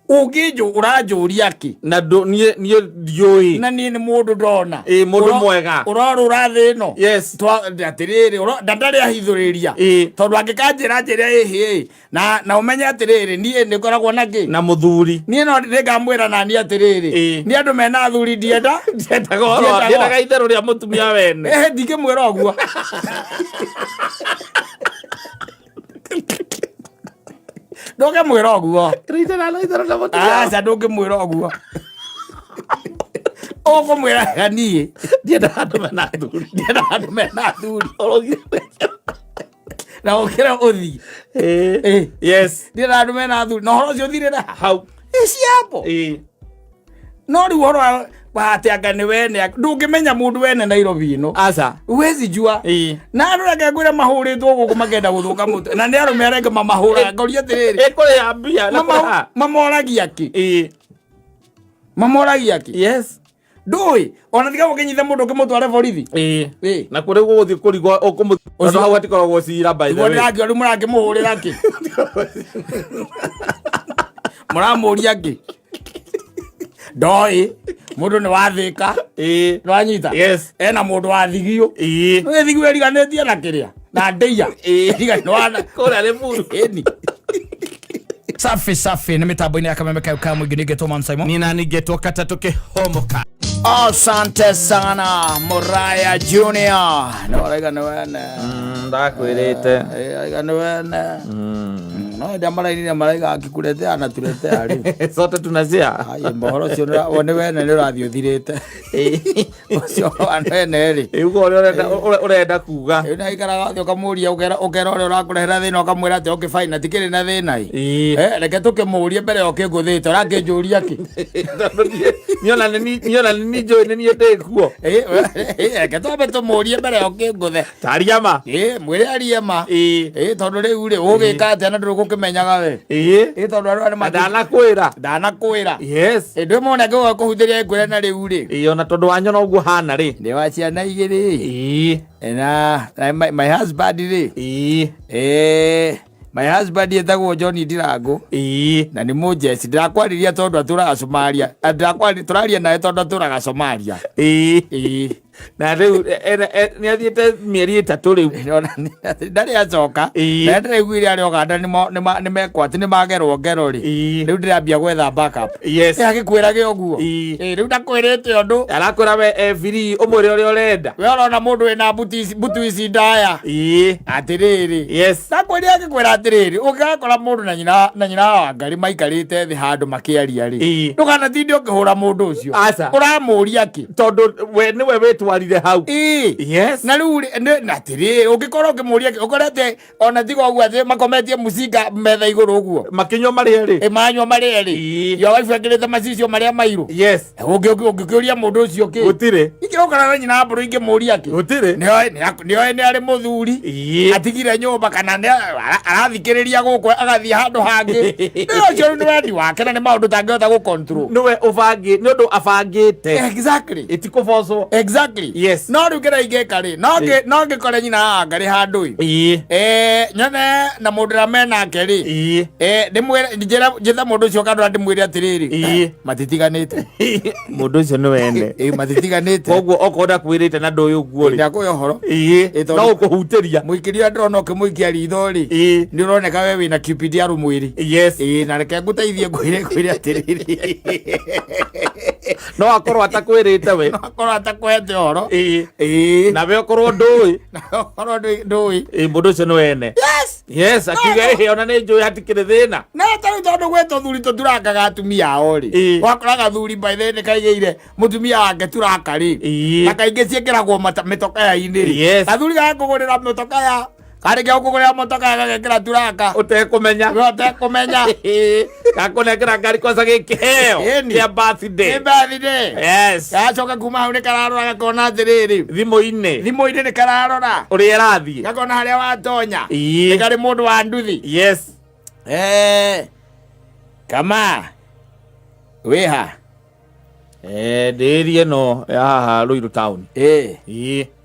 Ugijo urajuria ki na nie dioi na ni mundu ndona mundu mwega urora thi no yes twa atiriri ndandari ahithuriria tondu angikanjira njira ihi na umenye atiriri nie ni koragwo na ki na muthuri nie no ngamwira na ni atiriri ni andu mena athuri ndienda ndiendaga itheru ria mutumia wene ndingimwira uguo Ndoge mwira oguo. Aca ndungi mwira oguo. Ogo mwira gani. Ndienda handu mena thuri. Ndienda handu mena thuri. Na ukira uthi. Yes. Ndienda handu mena thuri. No horo cio thire na hau. Eci hapo. No ri horo bahati anga ni wene ndungimenya mundu wene Nairobi ino aca wezi jua na andu reke ngwira mahuritwo guku magenda guthuka mutu na ni arume arenge mamahura ngoria tiriri ekore ya mbia na mamoragia ki mamoragia ki yes ndui ona thiga gukinyitha mundu kimutware borithi na kuri guthi kurigwa ukumu ono hau atikoragwo cira by the way ngori ru murangimuhurira ki muramuria ki Doi mundu ni wathika nwanyita yes ena mundu wa thigio we thigio eriganetie na kiria na ndeia riga nwana kora le muru eni safi ni mitambo-ini ya Kameme Kauka mwingi nigetwo Man Simon nina nigetwo Katatuke Homoka. Asante sana Muraya Junior no rega no wene ndakwirite rega no wene no jamara maraiga akikurete ana turete ari sote tunazia ai mboro cio one wene ni rathio thirite ucio anene ri ugo urenda kuga ina ikaraga thio kamuria ukera ore urakurehera thina ukamwira ati okay fine atikiri na thina reke tukimurie mbere okinguthite urangijuria ki niona ni join ni ndekuo reke tobe tumurie mbere okinguthe tariama mwire ariama tondu riu ri ugika ati na nduruko kimenyaga we tondu aru ni ndanakwira yes ndu mona ngo kuhuthiria ngwira na riu ri ona tondu wanyona uguo hana ri ndi wa ciana igiri na my husband ri my husband etagwo John Ndirangu na ni mujeci ndirakwariria tondu aturaga Somalia turaria nae tondu aturaga Somalia na riu ni athiete mieri 3 riu ndari acoka na ndiriguire ari Uganda ni mekwati ni magerwo ngero ri riu ndirambia gwetha backup yes agikwirage uguo riu ndakwirite undu arakwira we free umwire uri urenda we urona mundu wina butu ici ndaya atiriri yes ndakwira agikwira atiriri ugakora mundu na nyina wa ngari maikarite thi handu makiaria ri ndukanatinde ukihura mundu ucio uramuria ki tondu we niwe wetwarire hau yes na riu natiri ugikorwo ukimuria ukorete ona thigo uguo athi makometie mucinga metha iguru uguo makinywa mari eri manywa mari eri yo wife akirete macicio maria mairu yes ugiuria mundu ucio ki gutire ikirokana na nyina mburu ingimuria ki gutire ni ari muthuri atigire nyumba kana arathikiriria guku agathie handu hangi ndio ni wendi wake na ni maundu tangihota gu control niwe ubangi ni undu abangite exactly itikuboco exactly yes no riu kira ingeka ri no ngikore nyina ngari handu nyone na mundu ramena keri ndimwira njitha mundu ucio kandu ndimwire atiriri matitiganite mundu ucio ni wene matitiganite koguo okonda kwirite na nduyu guo ri ndakuyo horo no ukuhutiria muikiria ndrona ukimuikia ritho ri ni uroneka we wina cupid ya rumwiri yes na reke nguteithie kwire atiriri no akorwo atakwirite we no akorwo atakwete horo na we okorwo ndui na okorwo ndui mundu ucio ni wene yes akiuga ona ni njui hatikire thina na tari tondu gweto thuri tuturakaga atumia ao ri wakoraga thuri by the way kaigeire mutumia wake turaka ri na kaingi ciekiragwo mitoka ya ini yes athuri gakugurira mitoka ya karige ukugurira motoka gagekira turaka utekumenya gakunekera ngari kosa gikiheo ya birthday yes gacoka kuma hau ni kararora gakona atiriri thimu-ini ni kararora uri arathie gakona haria watonya ni kari mundu wa nduthi yes kama wiha ndirie no haha Ruiru town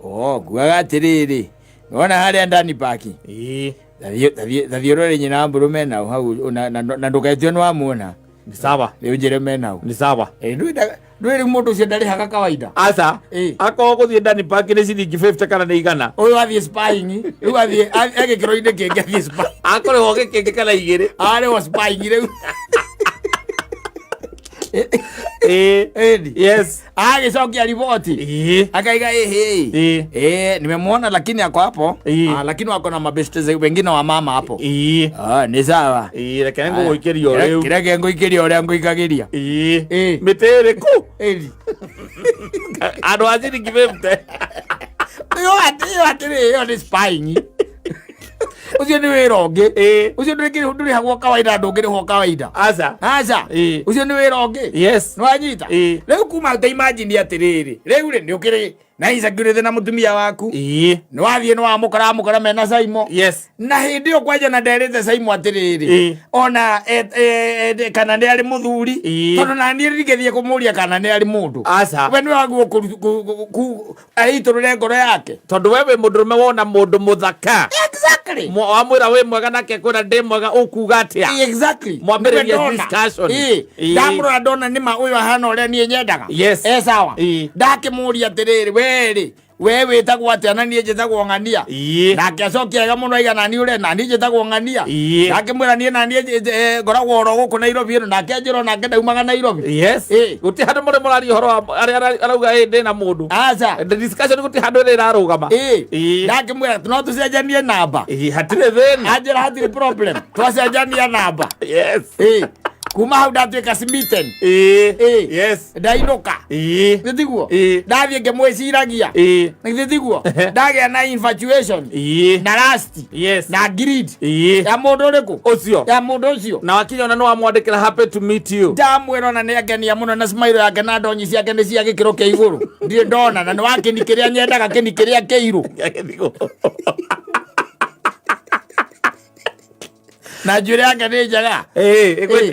nguaga atiriri wona haria ndani paki thathiorore nyina mburu mena hau na nduketio ni wamuona Ni sawa. Riu njire menau. Ni sawa. Ndwiri mundu ucio ndari haka kawaida. Asa. Ako guthie ndani park ni ciringi 50 kana ni igana. Uyu athie spying. Riu athie agikiro-ini kingi athie spying. Akore hoge kingi kana igiri. Ari was spying riu. Yes. Agicokia riboti. Akaiga nimemwona lakini ako hapo. Lakini wako na mabeste wengine wa mama hapo. Ni sawa. Reke nguikiria uriu. Reke nguikiria uria nguikagiria. Mitere ku. Ando aziri givemte. Yo ni spying. Ucio ni wira ungi. Ucio nduri hagwo kawaida ndungiri ho kawaida. Aca. Ucio ni wira ungi. Yes. Nwanyita. Riu kuma ta imagine atiriri. Riu ri ni ukiri na isagirite na mutumia waku. Ni wathie ni wamukora mena Saimo. Yes. Na hindi yo kwaja na nderete Saimo atiriri. Ona kana ni ari muthuri. Tondu na ni rigethie kumuria kana ni ari mundu. Aca. We ni wagwo ku aiturure ngoro yake. Tondu wewe mundurume wona mundu muthaka. Exactly. Wamwira we mwega nake kwira ndi mwega ukuga atia. Exactly. Mwambiririe discussion. Ndamurora ndona nima uyu ahana uria nie nyendaga. Yes. Sawa. Ndakimuria atiriri we witagwo atia na nie njitagwo Ng'ania. Nake acokia ega muno aiga nani ure nani njitagwo Ng'ania. Ndakimwira nie nani ngoragwo oro guku Nairobi ino nake njiro nake ndaumaga Nairobi. Yes. Guti handu muri murari horo ari arauga ndi na mundu. Aca. The discussion guti handu ri rarugama. Ndakimwira no tucenjanie namba. Hatire thina. Ajira hatire problem. Twacenjania namba. Yes. Kuma hau ndatuika smitten. Yes. Ndainuka. Ndithiguo. Ndathie ngimwiciragia. Ndithiguo. Ndagia na infatuation. Na lust. Yes. Na greed. Ya mundu uriku. Ucio. Ya mundu ucio. Na wakinya ona no amwandikira happy to meet you. Ndamwira na ni agenia muno na smile yake na ndonyi ciake ni cia gikiro kia iguru. Ndire ndona na ni wakini kiria nyendaga kini kiria kiiru. Na njure yake ni njega.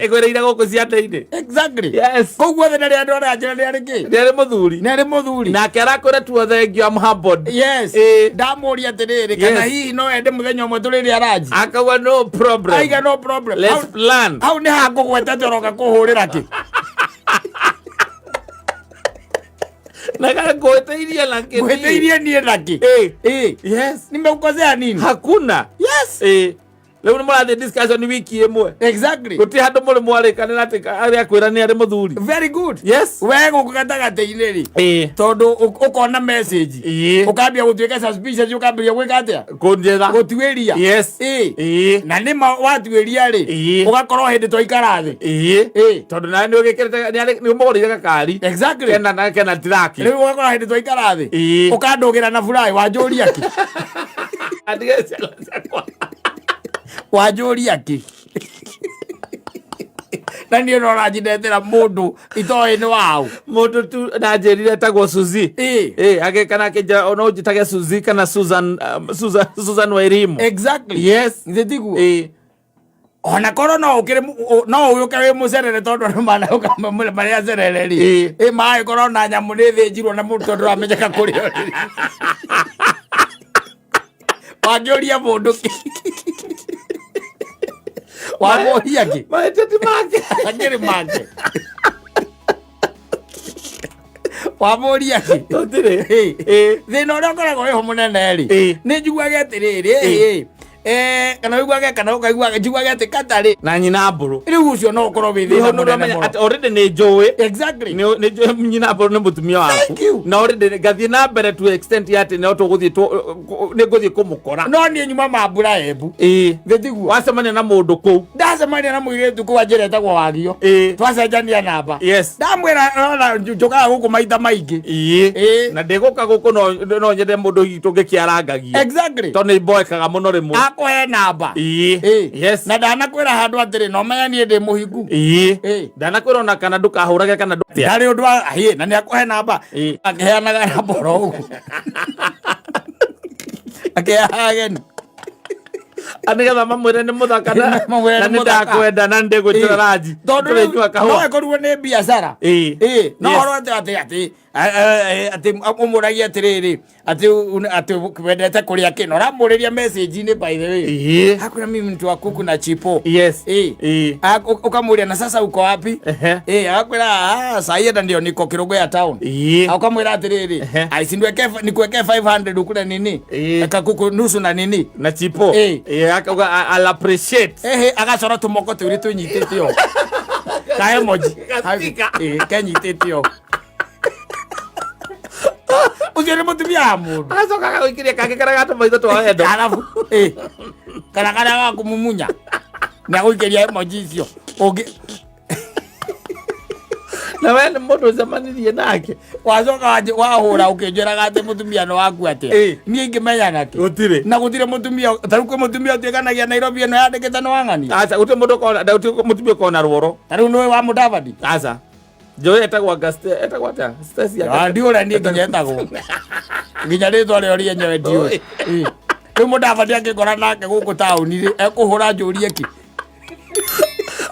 Igwereire guku ciande-ini. Exactly. Yes. Koguo thina ria ndora njira ni ari ki? Ni ari muthuri. Ni ari muthuri. Nake arakwira tu thengi am humbled. Yes. Ndamuria atiriri kana hihi no ende muthenya umwe turiri araji. Akauga no problem. Aiga no problem. Let's plan. Hau ni ha ngugweta njoroka kuhurira ki? Naka ngweteirie laki. Ngweteirie nie laki. Yes. Nimekukosea nini? Hakuna. Yes. Leo ni mwana discussion wiki imwe. Exactly. Guti handu muri mwarikana ati ari akwira ni ari muthuri. Very good. Yes. We gukugataga teine ri. Tondu ukona message. Ukambia gutuika suspicious ukambia gwika atia? Kunjera. Gutwiria. Yes. Na nima watwiria ri. Ugakorwo hindi twaikara thi. Tondu na ni ugikirite ni umugurire gakari. Exactly. Kena tiraki. Riu ugakorwo hindi twaikara thi. Ukandugira na furahi wanjuria ki. Adigese. Wanjuria ki. Na ni no rajindetera mundu itoe ni wao. Mundu tu na njirire tagwo Suzi. Agekana kija ono ujitage Suzi kana Susan Wairimu. Exactly. Yes. Ndithiguo. Ona korwo no ukire no uyuke wi mucerere tondu andu mana ukamamule mari acerere ri. Mai korwo na nyamu ni thinjirwo na mundu tondu amenyeka kurio ri. Wangiuria mundu ki. Wamohia ki. Maiteti make. Angiri make. Wamoria ki. Totire. Thina uria ukoragwo wiho munene ri. Ni njiguaga atiriri. Kana wiguage kana ukaiguaga njiguaga ati katari na nyina mburu riu ucio no ukorwo wi thina munene ati already ni njui. Exactly. Ni njui nyina mburu ni mutumia waku na already gathie na mbere to extent yati no tuguthie ni nguthie kumukora no ni nyuma mambura ebu thithiguo wacemania na mundu kuu ndacemania na muiretu kuu anjiretagwo Wagio twacenjania namba. Yes. Ndamwira ona njukaga guku maita maingi na ndiguka guku no nyende mundu tungikiarangagia. Exactly. To ni boekaga muno rimwe akwe namba. Yes. Na ndanakwira handu atiri no menya ni ndi muhiku. Ndanakwira ona kana ndukahurage kana ndari undu na ni akwe namba akiheanaga namba oro ugu akiheageni anigetha mamwire ni muthaka na ni ndakwenda na ndigwitira raji no ekorwo ni biacara no horo ati ati umuragia atiriri ati wendete kuria kino ramuriria message-ini by the way hakuna mimi mtu wa kuku na chipo ukamuria na sasa uko wapi akwira saa hii ndio niko Kirogo ya town ukamwira atiriri nikuweke 500 ukule nini akakuku nusu na nini na chipo I'll appreciate agacora tumoko turi tunyititio ka emoji kanyititio usione mutumia mundu acokaga guikiria kangä karĩa gatũmaitho twa wendo alafu kana ga kumumunya na guikiria emoji icio ũngĩ na we nĩ mũndũ ũcemanirie nake wacoka wahũra ũkĩnjĩraga atĩ mũtumia nĩ waku atĩa niĩ ingĩmenya nake gũtirĩ na gũtirĩ mũtumia tarĩu kwĩ mũtumia ũtuĩkanagia Nairobi ĩno yandĩkĩte nĩ wang'ania aca gũtirĩ mũtumia ũkorwo na ruoro tarĩu nĩwe wa Mudavadi aca njũĩ etagwo etagwo atĩa ndiũrĩa niĩ nginya etagwo nginya rĩtwa rĩo rĩenyewe ndiũĩ rĩu Mudavadi angĩkora nake gũkũ taũni-rĩ ekũhũra njũrie ki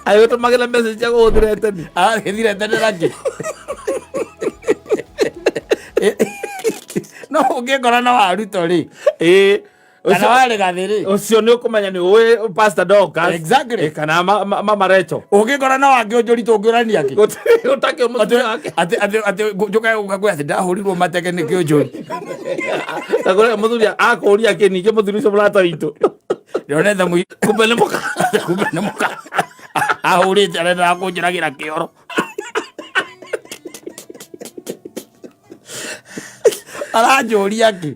agĩtũmagĩra message cia gũgũthira tene agĩthire tene nake no ũngĩkora na waruto-rĩ kana warĩ gathĩ-rĩ ũcio nĩ ũkũmenya nĩ ũĩ Pastor Dorcas exactly kana Mama Rachel ũngĩkora na wangĩ ũnjũritũ ũngĩũrania kĩ ũtakĩ mũtumia wake atĩ njũkaga gũkakwĩ atĩ ndahũrirwo mateke nĩ kĩũnjũri mũthuri akũria kĩ ningĩ mũthuri ũcio mũrata witũ ndĩronetha kumbe nĩ mũka ahũrĩte arenda kũnjĩragĩra kĩoro aranjũria kĩ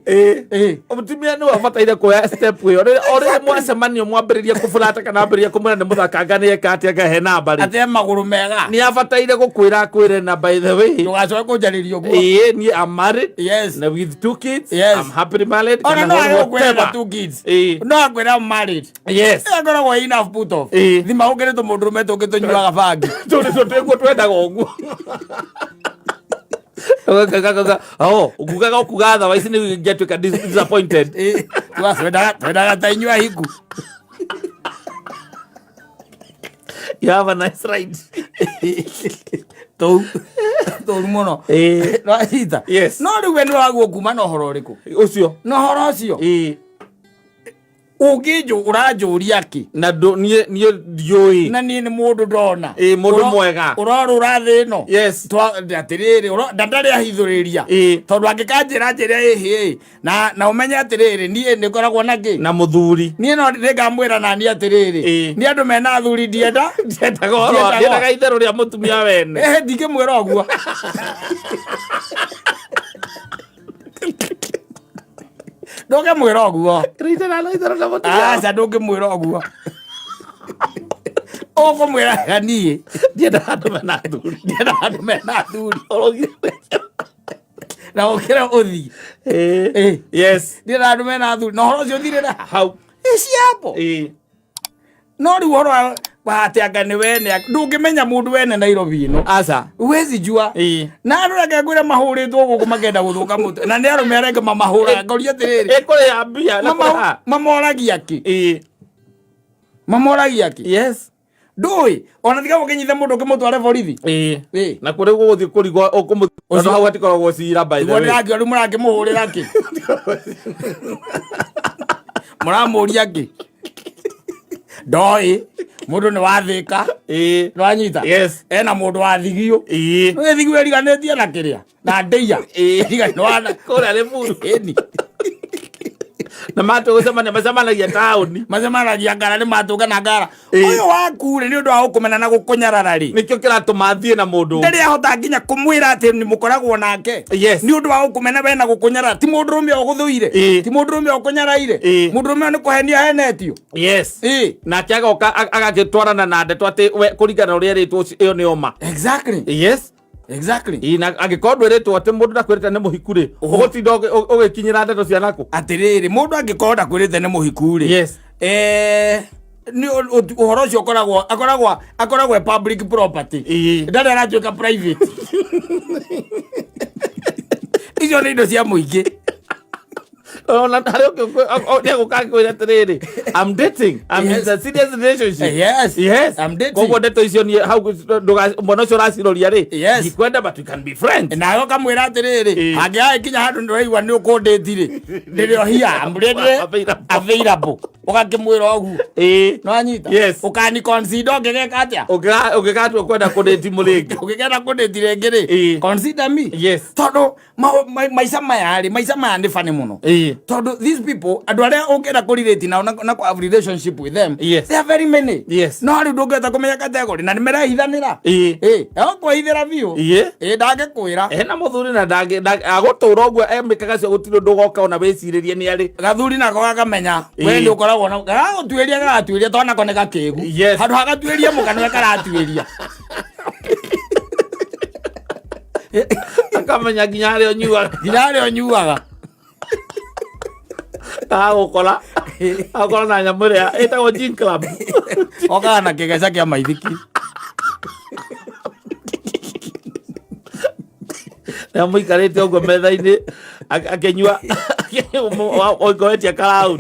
mũtumia nĩ wabataire kuoya step ĩyo orĩrĩ mwacemanio mwambĩrĩria kũbũrata kana ambĩrĩria kũmwĩra nĩ mũthakanga nĩ eka atĩa ngahe namba rĩ atĩ magũrũ mega nĩ abataire gũkwĩra akwĩre na by the way ndũgacoke kũnjarĩria ũguo niĩ am married na with 2 kids I'm happily married ona no agũkwĩra 2 kids no akwĩra I'm married akoragwo enough put off thima ũngĩrĩ tũmũndũrũme tũngĩ tũnyuaga bangi tũguo twendaga ũguo ngugaga ũkuga otherwise nĩ ngĩtuĩka disappointed twendaga ta inyua hiku you have a nice ride tũu mũno racita no rĩu we nĩ waguo kuma na ũhoro ũrĩkũ ũcio na ũhoro ũcio ũranjũria kĩ na niĩ ndiũĩ na niĩ nĩ mũndũ ndona mũndũ mwega ũrorũra thĩ ĩno atĩrĩrĩ ndarĩ ahithũrĩria tondũ angĩkanjĩra njĩra ĩhĩ na ũmenye atĩrĩrĩ niĩ nĩ ngoragwo na kĩ na mũthuri niĩ no nĩngamwĩra nani atĩrĩrĩ nĩ andũ mena athuri ndiendaga itherũ rĩa mũtumia wene ndingĩmwĩra ũguo ndũngĩmwĩra ũguo aca ndũngĩmwĩra ũguo ũkũmwĩra niĩ ndiendaga andũ mena athuri na ũkĩra ũthi ndiendaga andũ mena athuri na ũhoro ũcio ũthirĩra hau ciapo no rĩu ũhoro atĩ anga nĩ wene ndũngĩmenya mũndũ wene Nairobi ĩno aca wezi jua na andũ reke ngwĩre mahũrĩtwo gũkũ makenda gũthũka mũtwe na nĩ arũme arenge mamahũraga ngoria atĩrĩrĩ ĩkũrĩa mbia mamoragia kĩ mamoragia kĩ ndũĩ ona tiga gũkinyitha mũndũ ũkĩmũtware borithi na kũrĩ gũgũthiĩ kũrigwo ũkũmũtondũ hau hatikoragwo cira by the way rĩu mũrakĩmũhũrĩra kĩ mũramũria kĩ ndoĩ mũndũ nĩ wathĩka nĩwanyita ena mũndũ wa thigio thigio ĩriganĩtie na kĩrĩa na ndeia kũrĩa Limuru na matũgũcemania macemanagia taũni macemanagia Ngara nĩ matũga na Ngara ũyũ waku-rĩ nĩ ũndũ wa gũkũmena na gũkũnyarara-rĩ nĩkĩo kĩratũma thiĩ na mũndũ ndarĩ ahota nginya kũmwĩra atĩ nĩ mũkoragwo nake nĩ ũndũ wa gũkũmena we na gũkũnyarara ti mũndũrũme ũgũthũire ti mũndũrũme ũkũnyaraire mũndũrũme nĩ kũhenio henetio nake agoka agagĩtwarana na ndeto atĩ kũringana ũrĩa rĩtwo ĩyo nĩ oma exactly na angĩkorwo ndwĩrĩtwo atĩ mũndũ ndakwĩrĩte nĩ mũhiku-rĩ ũgũtinda ũgĩkinyĩra ndeto cia naku atĩrĩrĩ mũndũ angĩkorwo ndakwĩrĩte nĩ mũhiku-rĩ ũhoro ũcio akoragwo public property ndarĩ aratuĩka private icio nĩ indo cia mũingĩ Ona tare ko ka ko ina tere. I'm dating. I'm in a serious relationship. Yes. Yes. I'm dating. Koko ndeto icio ni how mbono cio raciroria ri. Yes. Ikwenda but we can be friends. Na yo kamwira atiriri angia ikinya handu ndiraigwa ni ukunditi ri ndirio hia I'm ready available ukakimwira ogu no anyita ukani consider ngegeka atia ugekatwa kwenda kunditi muringi ugekenda kunditi ringi ri consider me tondu maisha maya ni funny muno tondu these people andu aria ungenda kurirate nao na ku have relationship with them they are very many no ari ndungeta kumenya category na nimerehithanira kwa ithira biu ndage kwira na muthuri na ndage agutura uguo emikaga cio gutiro ndugoka ona wiciririe ni ari gathuri nako gakamenya we ni ukoragwo na gagatuiria twana ko ne gakigu handu hagatuiria mukano karatuiria akamenya nginya ario nyuaga agukora na nyamuria etagwo Gin Club okana kigeca kia maithiki na muikarite ugo metha-ini akenyua ogoetia cloud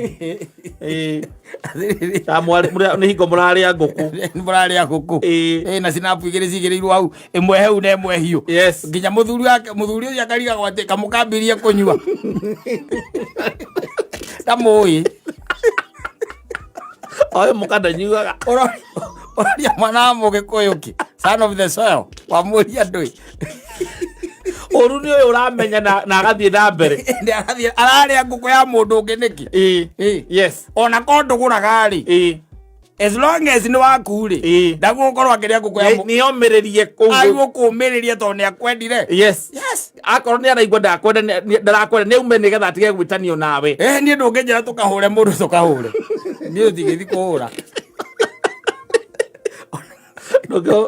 ni hingo muraria nguku na sinapu igiri cigirirwo hau imwe heu na imwe hiu nginya muthuri ucio akariga gwate kamukambirie kunyua tamui oyo mukanda nyuaga oria mwana mugikuyuki son of the soil wa muria ndui oru ni uyu uramenya na agathie na mbere araria nguku ya mundu ungi niki ona ko nduguraga ri as long as ni waku ri ndagukorwo akiria nguku ya ni omiririe kuu aigukumiririe to ni akwendire akorwo ni araigua ndarakwenda ni ume nigetha atige gwitanio nawe ni ndunginjira tukahure mundu tukahure ni utigithi kuhura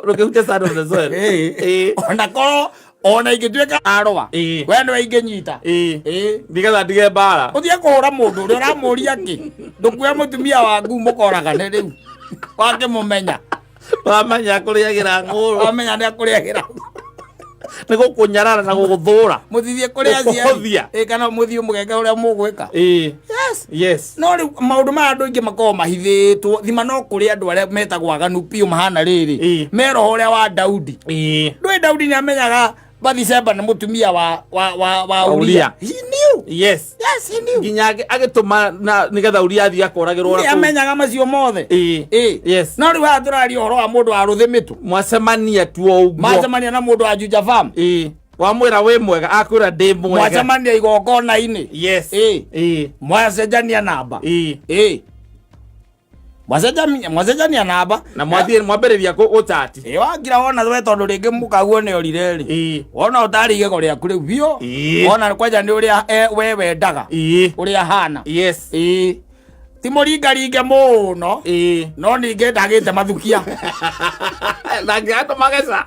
Rukihutia Son of the Soil. Ona korwo ona ingituika arwa we no inginyita nigetha ndige mbara uthie kuhura mundu uria uramuria ki ndukuya mutumia waku mukoragane riu wakimumenya wamenya kuriagira nguru wamenya ni akuriagira ni gukunyarara na guguthura muthithie kuria cia kana muthie mugeka uria mugwika no ri maundu ma andu ingi makoo mahithitwo thima no kuri andu aria metagwo aganu piu mahana riri meroho uria wa Daudi ndui Daudi ni amenyaga Bathsheba ni mutumia wa Uria he knew he knew nginya agituma nigetha Uria athie akoragirwo ni amenyaga macio mothe no ri wa turari horo wa mundu wa ruthimitu mwacemania tuo uguo mwacemania na mundu wa Juja Farm wamwira wi mwega akwira ndi mwega mwacemania igongona-ini mwacenjania namba mwacenjania namba na mwathie mwambiriria gutati wangira wona we tondu ringi mukaguo ni orire ri wona utari igego riaku riu bio wona kwanja ni uria we wendaga uria hana ti muringaringe muno no ningi ndagite mathukia ndangĩgatũ mageca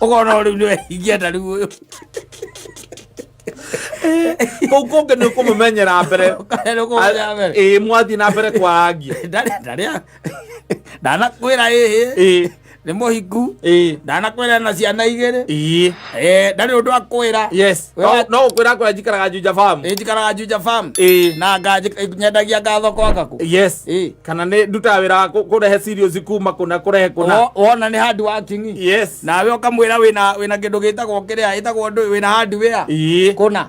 ukona riu ni ingienda riu uyu kou kũngĩ nĩ ũkũmũmenyera mbere mwathi na mbere kwarangia ndanakwĩra nĩ mũhiku ndanakwĩra na ciana igĩrĩ ndarĩ ũndũ akwĩra no ũkwĩra kwĩra njikaraga Juja Farm njikaraga Juja Farm na nyendagia ngatho kwa gaku kana nĩ ndutaga wĩra kũrehe cereals kuma kũna kũrehe kũna wona nĩ hard working nawe ũkamwĩra wĩna kĩndũ gĩtagwo kĩrĩa ĩtagwo wĩna hardware kũna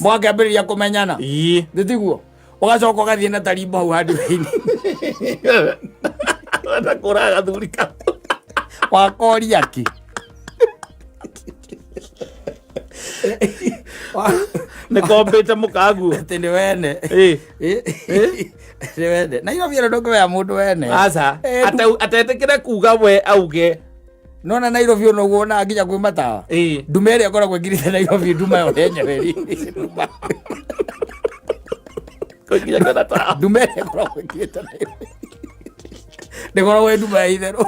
mwakĩambĩrĩria kũmenyana ndĩtiguo ũgacoka ũgathiĩ na tarimbo hau hardware-inĩ wenda kũraga gathuri kaku wakoria ki nĩ kombĩte mũkagu atĩ nĩ wene nĩ wene na Nairobi ĩno ndũngĩmenya mũndũ wene aca atetĩkĩre kuga we auge nona Nairobi ĩno ũguo na nginya kwĩ matawa ndume ĩrĩa ĩkoragwo ĩngirĩte Nairobi nduma yo yenyewe ndume ĩrĩa ĩkoragwo ĩngirĩte Nairobi ndĩkoragwo nduma ya itherũ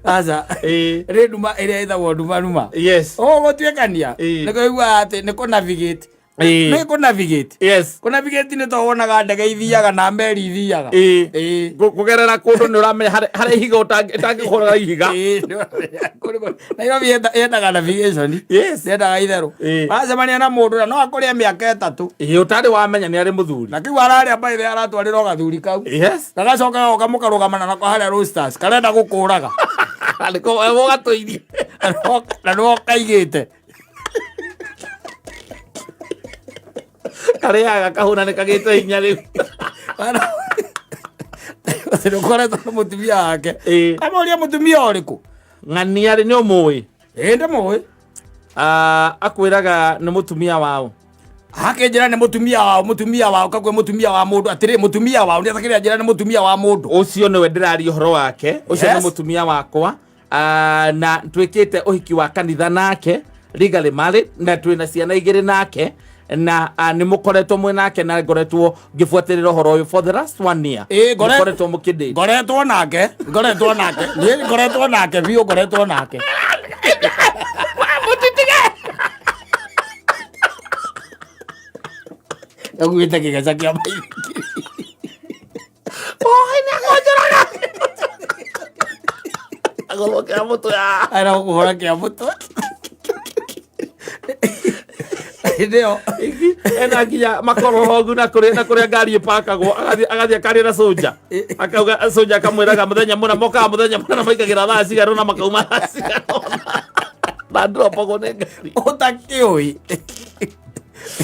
aca rĩ nduma ĩrĩa ĩtagwo nduma numa ũgũtuĩkania nĩkũigua atĩ nĩ kũ navigate nä kå navigate kå navigate nä to wonaga ndege ithiaga na meri ithiaga gå gerera kå ndå nä å ramenya harä ihiga å tangä hå ihiga Nairobi yendaga navigation yendaga itherå wacemania na må ndå no akå rä a mä aka ätatå å tarä wamenya nä arä må thuri na kä u ararä a mbaithe aratwarä ra å gathuri kau gagacoka goka må karå gamana nako harä a Roosters karenda gå kå raga gå gatå irie na nä wokaigä te karä aga kahå na nä kagä te hinya rä u nä koretwo na må tumia wake amoria må tumia å rä kå ng'aniarä nä å må ä ndä må ä akwä raga nä må tumia wao akä njä ra nä må tumia wao kakwä må tumia wa må ndå atä rä må tumia wao nä atakä rä a njä ra nä må tumia wa må ndå å cio nä we ndä raria å horo wake å cio nä må tumia wakwa na twä kä te å hiki wa kanitha nake legally married na twä na ciana igä rä nake na nä må koretwo mwä nake na ngoretwo ngä buatä rä ra å horo å yå for the last 1 year ngoretwo må kä ndä ngoretwo nake niä ngoretwo nake biå ngoretwo nake aguä te kä geca kä a maithikiri agå kä a må tå ara gå hora kä a må twe ndio ena nginya makorohogu na kå rä a ngari ä pakagwo agathiä akaria na soja akauga soja akamwä raga må thenya må na mokaga må thenya må na maikagä ra thaa cigarå na makauma thaa cigarå na ndropagwo nä ngari å takä å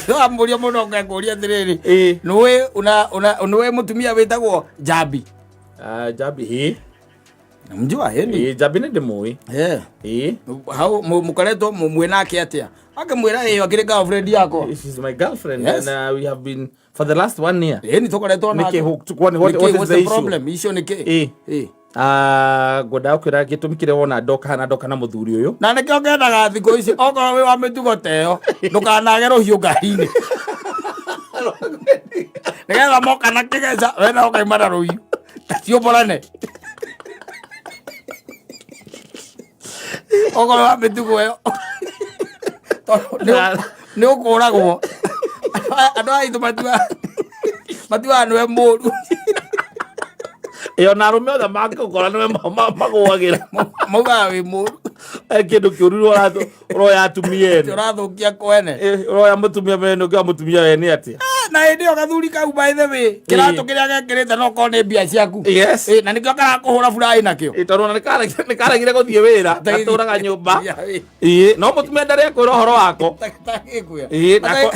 ä amå ria må no ngekå ria atä rä rä nä wä må tumia wä tagwo Jambi Jambi mjua Jambi nä ndä må ä hau må koretwo mwä nake atä a akamwä ra akä rä girlfriend yakwa she's my girlfriend and we have been for the last 1 year nä tå koretwo what is the problem icio nä kä ngwendaga kwä ra gä tå mi kä rä wona ndoka hana ndoka na må thuri å yå na nä kä o kendaga thikå ici okorwo wä wa mä tugo teo ndå kanage rå hiå ngari-inä nä getha moka na kä geca wena åkaimana rå hiå ciå mborane okorwo wa mä tugo ä yo nä å kå ragwo andå aitå matuaga nä we må ru ona arå me othe mangä kora nä we magåagä ra maugaga wä må ru kä ndå kä å ru roya atumia ene å rathå kia kwene roya må tumia mene å ngä wa må tumia we nä atä na hä ndä ä yo gathuri kau baithe wä kä ratå kä rä a gekä rä te no korwo nä mbia ciaku na nä kä o karakå hå ra buraä nakä o tondå nä karegire gå thiä wä ra gatå raga nyå mba no må tumia ndarä akwä ra å horo wako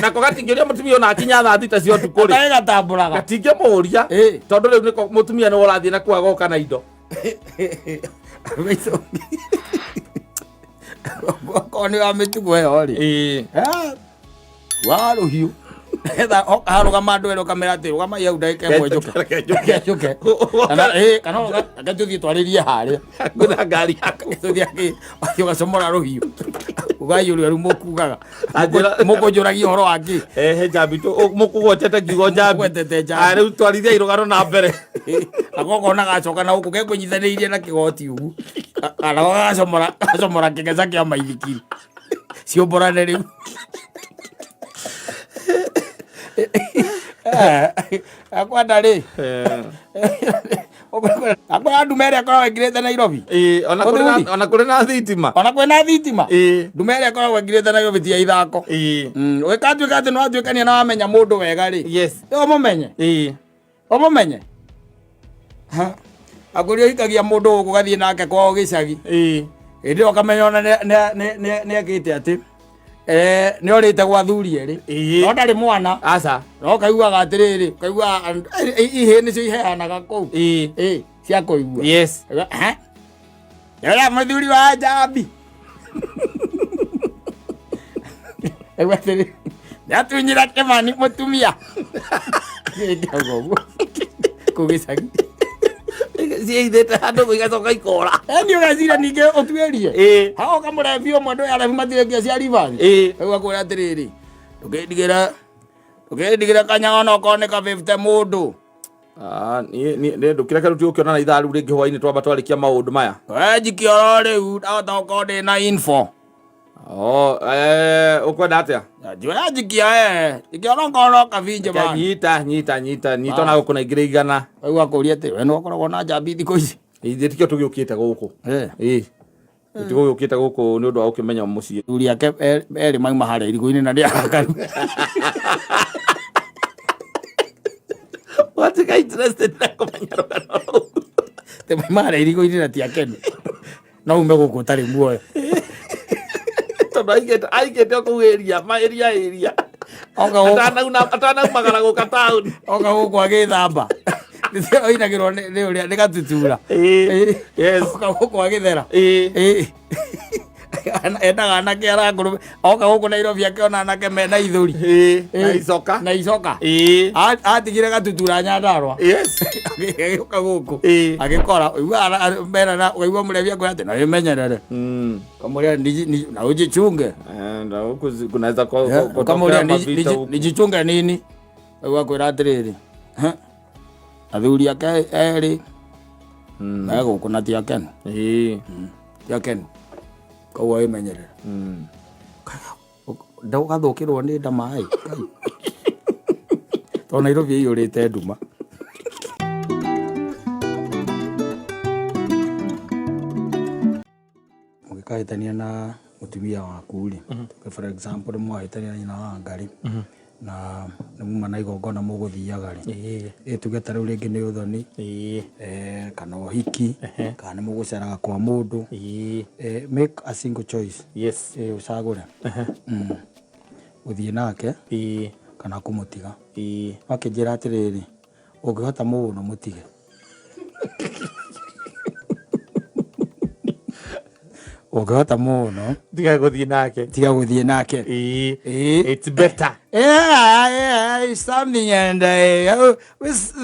nako gatingä å ria må tumia ona akinya thaa thita cia å tukå rä gatambåraga gatingä må ria tondå rä u må tumia nä we å rathiä na kwa goka na indo okorwo nä wa mä tugo ä yo rä warå hiå etha harå gama andå erä å kamera atä rå gama iau ndagä ka ä mwe njå ke kana tå thiä twarä rie harä kwä ngari tå thiä å gacomora rå hiå å gaiyå rä a rä u må kugaga må kå njå ragia å horo wangä Jambi må kå gwetete kiugo Jambi rä u twarithia irå gano na mbere agoko na gacoka na gå kå gekå nyithanä irie na kä goti å gu kana gacomora kä geca kä a maithikiri ciå mborane rä u akwa ndarä akwa ndume ä rä a koragwo ä ngirä te Nairobi ona kå rä na thitima ona kwä na thitima ndume ä rä a koragwo ä ngirä te Nairobi tia ithako å gä katuä ka atä nä watuä kania na wamenya må ndå wega rä o må menye akå rä o hikagia må ndå gå kå gathiä nake kwao gä cagi ä ndä ä yo kamenya ona nä akä te atä nä orä te gwa thuri erä no ndarä mwana aca no kaiguaga atä rä rä kaiguaga ihä nä cio iheanaga kå u cia kå igua ä må thuri wa Jambi atä rä nä atunyä ra kä mani må tumia kå gä cagi ciithä te handå gå igacoka ikora nä å gecira ningä å tuärie haoka må rebi å mwe ndå arebi matirä ngia cia ribathi aigua kwä ra atä rä rä ndå kä ndigä re kanyaga ona okorwo nä ka 50 må ndå ndå kä reke rä å kä ona na ithaa rä u rä ngä hwainä twamba twarä kia maå ndå maya wenjikä oro rä u ndahota gå korwo ndä na info ukwenda atia njoya jikia ikiona ngoro kavinje bana nyita ona gukuna ingire igana wau akuria ati we no koragwo na jambi thiko ici ithe tikio tugiukite guku tugiukite guku ni undu wa ukimenya mucii uri ake eri mauma haria irigu-ini na ndiakanu what's interested na kumenya rugano te mauma haria irigu-ini na tiakenu no ume guku tari muoyo tondu aigite okugeria maeria atanaumagara guka tauni oka guku agithamba oinagirwo nĩ ũrĩa nĩ gatutura oka guku agithera endaga anake arangũrũme oka guku Nairobi akĩona anake mena ithũri na icoka atigire gatutura Nyandarua agĩũka guku agĩkora mena waigua mũrebi akwĩra atĩ na wĩmenyerere kamũrĩa na ujichunge kamũrĩa nijichunge nini waigua akwĩra atĩrĩrĩ athuri ake erĩ me guku na tiakenu koguo wĩmenyerere ndũgathũkĩrwo nĩ nda maĩ tondũ Nairobi ĩiyũrĩte nduma mũgĩkahĩtania na mũtumia waku rĩ for example mwahĩtania na nyina wa Ngari na muma na igongona mũgũthiaga rĩ tuge ta rĩu rĩngĩ nĩ ũthoni kana ũhiki kana nĩ mũgũceraga kwa mũndũ make a single choice ũcagũre ũthiĩ nake kana kũmũtiga wakĩnjĩra atĩrĩrĩ ũngĩhota mũno mũtige ũngĩhota mũno tiga gũthiĩ nake it's better it's something and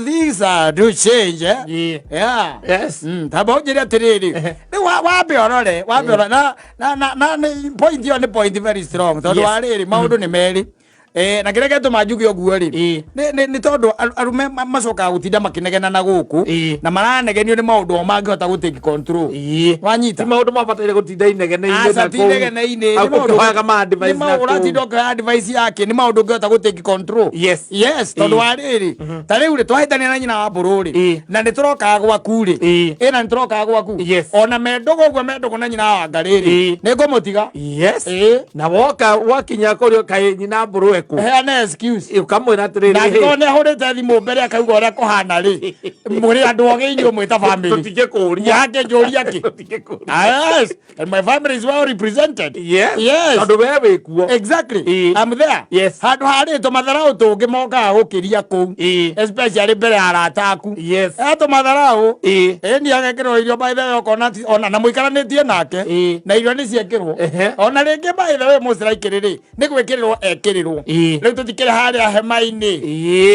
things are to change yes tamba ũnjĩre atĩrĩrĩ rĩu wambe ũrore na point ĩyo nĩ point very strong tondũ wa rĩrĩ maũndũ nĩ merĩ na kĩrĩa gĩtũma njuge ũguo rĩ nĩ tondũ arume macokaga gũtinda makĩnegena na gũkũ na maranegenio nĩ maũndũ o mangĩhota gũtake control wanyita ti maũndũ mabataire gũtinda inegene-inĩ ũratinda ũkĩoya advice yake nĩ maũndũ ũngĩhota gũtake control yes tondũ wa rĩrĩ ta rĩu rĩ twahĩtania na nyina wa mbũrũ rĩ na nĩ tũrokaga gwaku rĩ na nĩ tũrokaga gwaku ona mendogo ũguo mendogo na nyina wa Ngari rĩ nĩ ngũmũtiga na woka wakinya kũrĩa kaĩ nyina mbũrũ heana excuse ukamwĩra atĩrĩrĩ na ngĩkorwo nĩ ahũrĩte thimũ mbere akauga ũrĩa kũhana rĩ mũrĩ andũ ogĩ inyuĩ mwĩ ta family tũtingĩkũria yake njũria kĩ yes and my family is well represented yes tondũ we wĩ kuo exactly I'm there handũ harĩ tũmatharaũ tũngĩ mokaga gũkĩria kũu especially mbere ya arata aku tũmatharaũ ĩni agekĩrwo irio by the way ona na mũikaranĩtie nake na irio nĩ ciekĩrwo ona rĩngĩ by the way mũciraikĩrĩ rĩ nĩ gwĩkĩrĩrwo ekĩrĩrwo rĩu tũtikĩrĩ harĩa hema-inĩ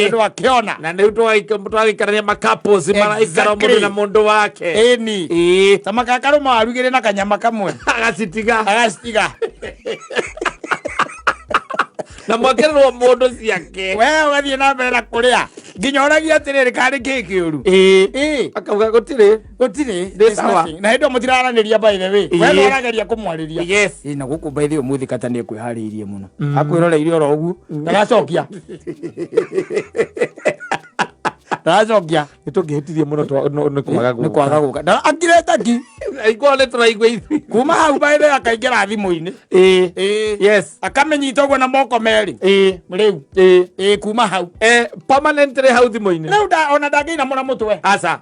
nĩndũ akĩona na rĩu twagĩikarania makapos maraikara mũndũ na mũndũ wake ĩni ta makakarũma warugĩrĩ na kanyama kamwe agacitiga na mwakĩrĩrwo mũndũ ciake we ũgathiĩ na mbere na kũrĩa nginya ũragia atĩrĩrĩ karĩ kĩ kĩũru akauga gũtirĩ na hĩndĩ mũtiraranĩria by the way we nĩ ũrageria kũmwarĩria na gũkũ by the way mũthĩ kata nĩ ekwĩharĩirie mũno akwĩroreire oro ũguo ndagacokia ndagacokia nĩtũngĩhĩtirie mũno nĩ kwaga gũka akireta ki aigua nĩ tũraigua ithuĩ kuma hau by the way akaingĩra thimũ-inĩ akamenyita ũguo na moko merĩ rĩu kuma hau permanently hau thimũ-inĩ rĩu ona ndangĩinamũra mũtwe aca